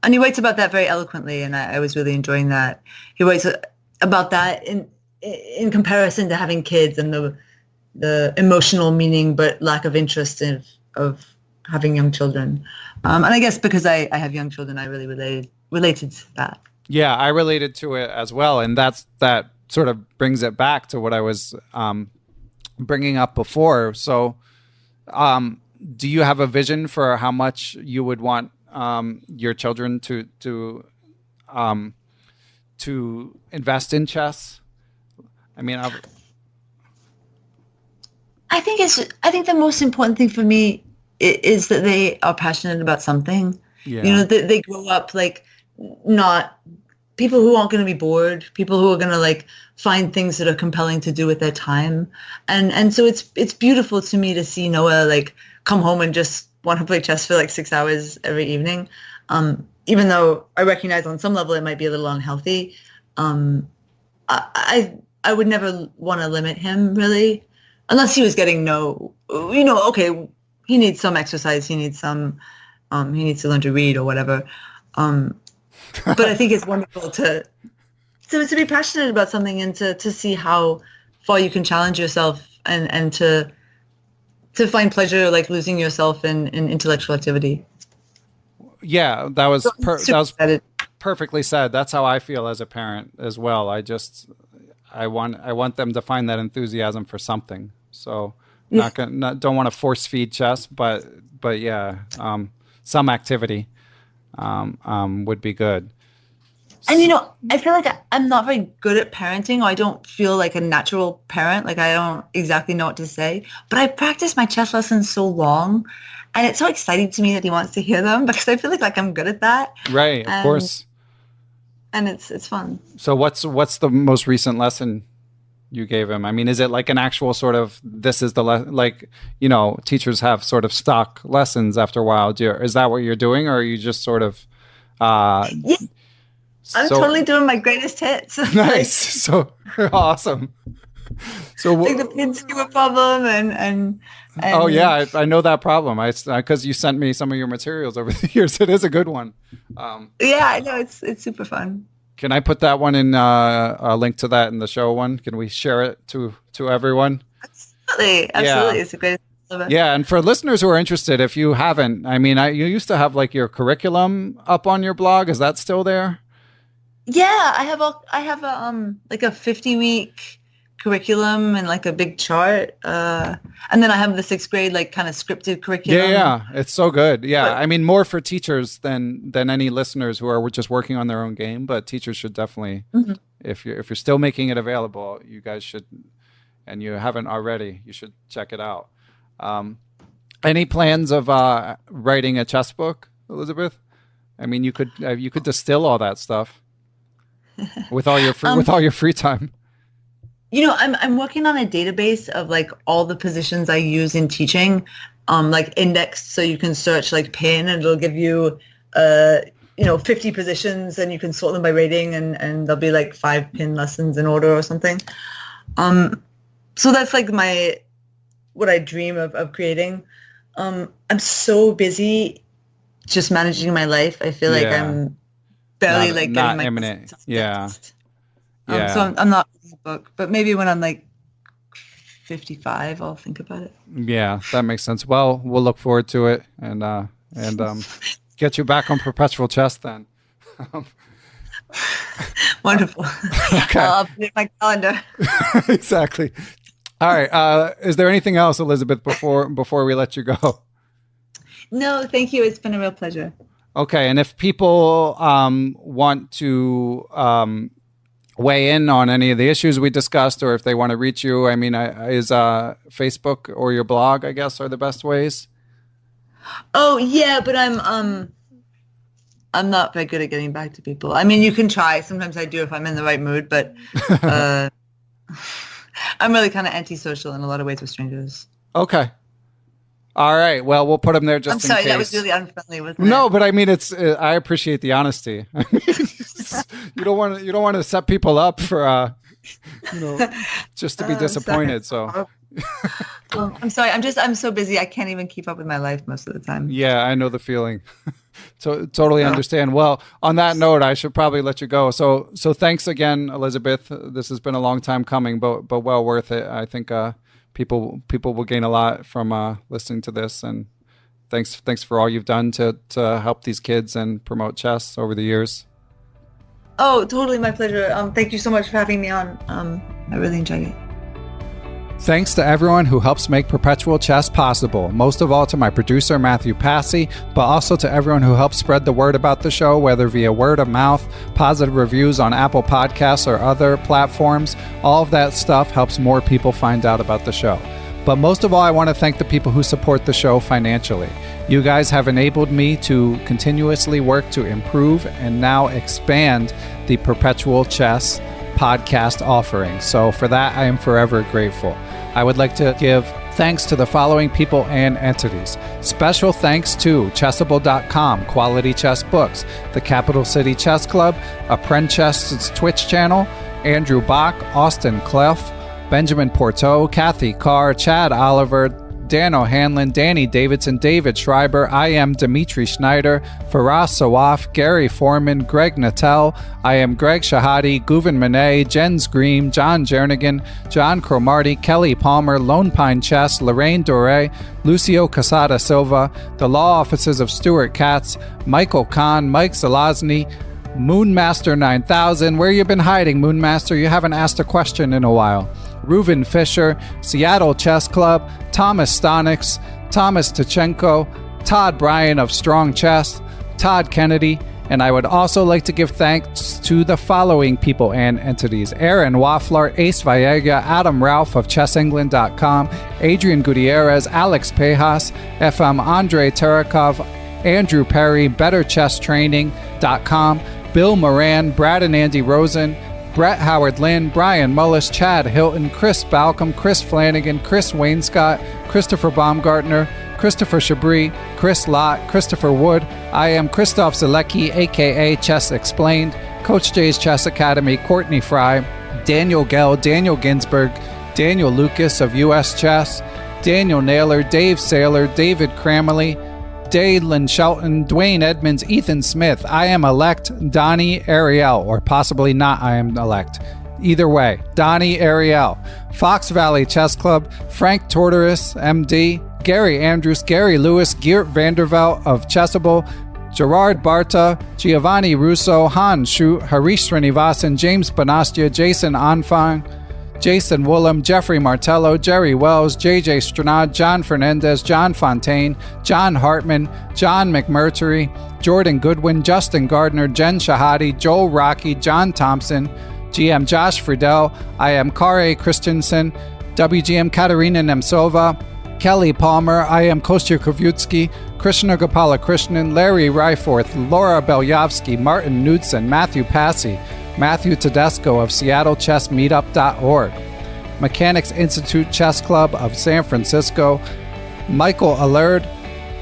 he writes about that very eloquently, and I was really enjoying that. He writes about that in comparison to having kids and the emotional meaning but lack of interest of having young children. And I guess because I have young children, I really related to that. Yeah, I related to it as well. And that sort of brings it back to what I was bringing up before. So do you have a vision for how much you would want your children to invest in chess? I mean, I think the most important thing for me is that they are passionate about something. Yeah. You know, they grow up like not people who aren't going to be bored, people who are going to like find things that are compelling to do with their time. And so it's beautiful to me to see Noah like come home and just want to play chess for like 6 hours every evening. Even though I recognize on some level it might be a little unhealthy. I would never want to limit him really, unless he was getting okay, he needs some exercise, he needs to learn to read or whatever. But I think it's wonderful to be passionate about something and to see how far you can challenge yourself and to find pleasure like losing yourself in intellectual activity. Yeah, that was perfectly said. That's how I feel as a parent as well. I want them to find that enthusiasm for something. So don't want to force feed chess, but yeah, some activity would be good. And I feel like I'm not very good at parenting, or I don't feel like a natural parent. Like I don't exactly know what to say, but I practiced my chess lessons so long, and it's so exciting to me that he wants to hear them because I feel like I'm good at that. Right, of course. And it's fun. So what's the most recent lesson you gave him? I mean, is it like an actual sort of, this is the teachers have sort of stock lessons after a while. Is that what you're doing, or are you just sort of? Yeah, I'm totally doing my greatest hits. Nice, so awesome. So like the pin skewer problem and oh yeah, I know that problem. Because you sent me some of your materials over the years. It is a good one. Yeah, I know it's super fun. Can I put that one in a link to that in the show one? Can we share it to everyone? Absolutely. Yeah. It's a great. Yeah, and for listeners who are interested, if you haven't, I mean, you used to have like your curriculum up on your blog. Is that still there? Yeah, I have like a 50-week curriculum and like a big chart, and then I have the 6th grade like kind of scripted curriculum. Yeah, it's so good. Yeah, I mean, more for teachers than any listeners who are just working on their own game, but teachers should definitely, if you're still making it available, you guys should, and you haven't already, you should check it out. Any plans of writing a chess book, Elizabeth? I mean, you could distill all that stuff with all your free time. I'm working on a database of like all the positions I use in teaching, like indexed, so you can search like pin and it'll give you 50 positions and you can sort them by rating and there'll be like 5 pin lessons in order or something. So that's like what I dream of creating. I'm so busy just managing my life. I feel like I'm barely getting my imminent. Yeah. So I'm not reading a book, but maybe when I'm like 55, I'll think about it. Yeah, that makes sense. Well, we'll look forward to it and get you back on Perpetual Chess then. Wonderful. Okay. I'll update my calendar. Exactly. All right. Is there anything else, Elizabeth, before we let you go? No, thank you. It's been a real pleasure. Okay. And if people want to weigh in on any of the issues we discussed, or if they want to reach you, I mean, is Facebook or your blog, I guess, are the best ways? Oh, yeah, but I'm not very good at getting back to people. I mean, you can try. Sometimes I do if I'm in the right mood, but I'm really kind of antisocial in a lot of ways with strangers. Okay. All right. Well, we'll put them there just in case. I'm sorry, that was really unfriendly, wasn't it? No, but I mean, I appreciate the honesty. I mean, you don't want to set people up for just to be I'm sorry. disappointed. So I'm sorry. I'm so busy. I can't even keep up with my life most of the time. yeah, I know the feeling. Totally understand. Well, on that note, I should probably let you go. So thanks again, Elizabeth. This has been a long time coming, but well worth it. I think people will gain a lot from listening to this, and thanks for all you've done to help these kids and promote chess over the years. Oh, totally, my pleasure. Thank you so much for having me on. I really enjoyed it. Thanks to everyone who helps make Perpetual Chess possible, most of all to my producer, Matthew Passy, but also to everyone who helps spread the word about the show, whether via word of mouth, positive reviews on Apple Podcasts or other platforms. All of that stuff helps more people find out about the show. But most of all, I want to thank the people who support the show financially. You guys have enabled me to continuously work to improve and now expand the Perpetual Chess podcast offering. So for that, I am forever grateful. I would like to give thanks to the following people and entities. Special thanks to Chessable.com, Quality Chess Books, the Capital City Chess Club, Apprentice's Twitch channel, Andrew Bach, Austin Clough, Benjamin Porteau, Kathy Carr, Chad Oliver, Dan O'Hanlon, Danny Davidson, David Schreiber, I am Dimitri Schneider, Faraz Sawaf, Gary Foreman, Greg Natel, I am Greg Shahadi, Guven Manet, Jens Green, John Jernigan, John Cromarty, Kelly Palmer, Lone Pine Chess, Lorraine Dore, Lucio Casada Silva, the law offices of Stuart Katz, Michael Kahn, Mike Zelazny, Moonmaster 9000, where you been hiding, Moonmaster? You haven't asked a question in a while. Reuven Fisher, Seattle Chess Club, Thomas Stonix, Thomas Tachenko, Todd Bryan of Strong Chess, Todd Kennedy, and I would also like to give thanks to the following people and entities: Aaron Waffler, Ace Vallega, Adam Ralph of ChessEngland.com, Adrian Gutierrez, Alex Pejas, FM Andre Terakov, Andrew Perry, BetterChessTraining.com, Bill Moran, Brad and Andy Rosen, Brett Howard Lynn, Brian Mullis, Chad Hilton, Chris Balcom, Chris Flanagan, Chris Wainscott, Christopher Baumgartner, Christopher Chabris, Chris Lott, Christopher Wood. I am Christoph Zalecki, aka Chess Explained, Coach J's Chess Academy, Courtney Fry, Daniel Gell, Daniel Ginsberg, Daniel Lucas of US Chess, Daniel Naylor, Dave Saylor, David Cramley, Dalen Shelton, Dwayne Edmonds, Ethan Smith, I am elect, Donnie Ariel, or possibly not I am elect. Either way, Donnie Ariel, Fox Valley Chess Club, Frank Tortoris, MD, Gary Andrews, Gary Lewis, Geert Vandervelt of Chessable, Gerard Barta, Giovanni Russo, Han Shu, Harish Srinivasan, James Bonastia, Jason Anfang, Jason Woolham, Jeffrey Martello, Jerry Wells, JJ Stranad, John Fernandez, John Fontaine, John Hartman, John McMurtry, Jordan Goodwin, Justin Gardner, Jen Shahadi, Joel Rocky, John Thompson, GM Josh Friedel, I am Kare Christensen, WGM Katarina Nemtsova, Kelly Palmer, I am Kostya Kovutsky, Krishna Gopala Krishnan, Larry Ryforth, Laura Belyavsky, Martin Knudsen, Matthew Passy, Matthew Tedesco of SeattleChessMeetup.org, Mechanics Institute Chess Club of San Francisco, Michael Allard,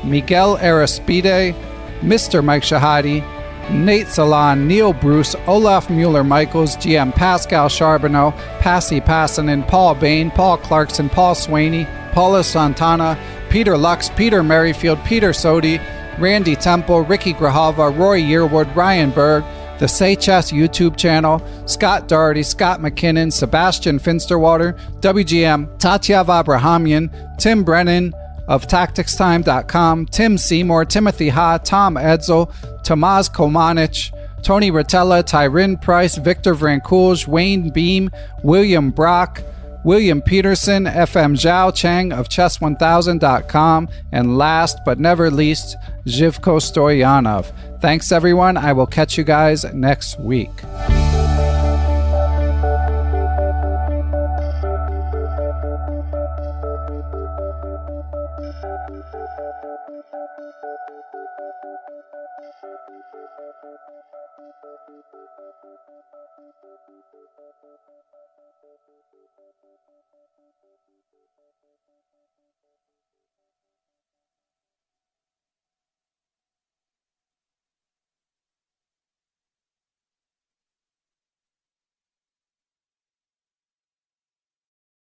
Miguel Aristide, Mr. Mike Shahadi, Nate Salon, Neil Bruce, Olaf Mueller-Michaels, GM Pascal Charbonneau, Passy Passanen, Paul Bain, Paul Clarkson, Paul Swaney, Paula Santana, Peter Lux, Peter Merrifield, Peter Sodi, Randy Temple, Ricky Grijalva, Roy Yearwood, Ryan Berg, the Say Chess YouTube channel, Scott Doherty, Scott McKinnon, Sebastian Finsterwater, WGM, Tatyav Abrahamian, Tim Brennan of TacticsTime.com, Tim Seymour, Timothy Ha, Tom Edsel, Tomas Komanich, Tony Rotella, Tyrin Price, Victor Vrancoulge, Wayne Beam, William Brock, William Peterson, FM Zhao Chang of Chess1000.com, and last but never least, Zhivko Stoyanov. Thanks, everyone. I will catch you guys next week.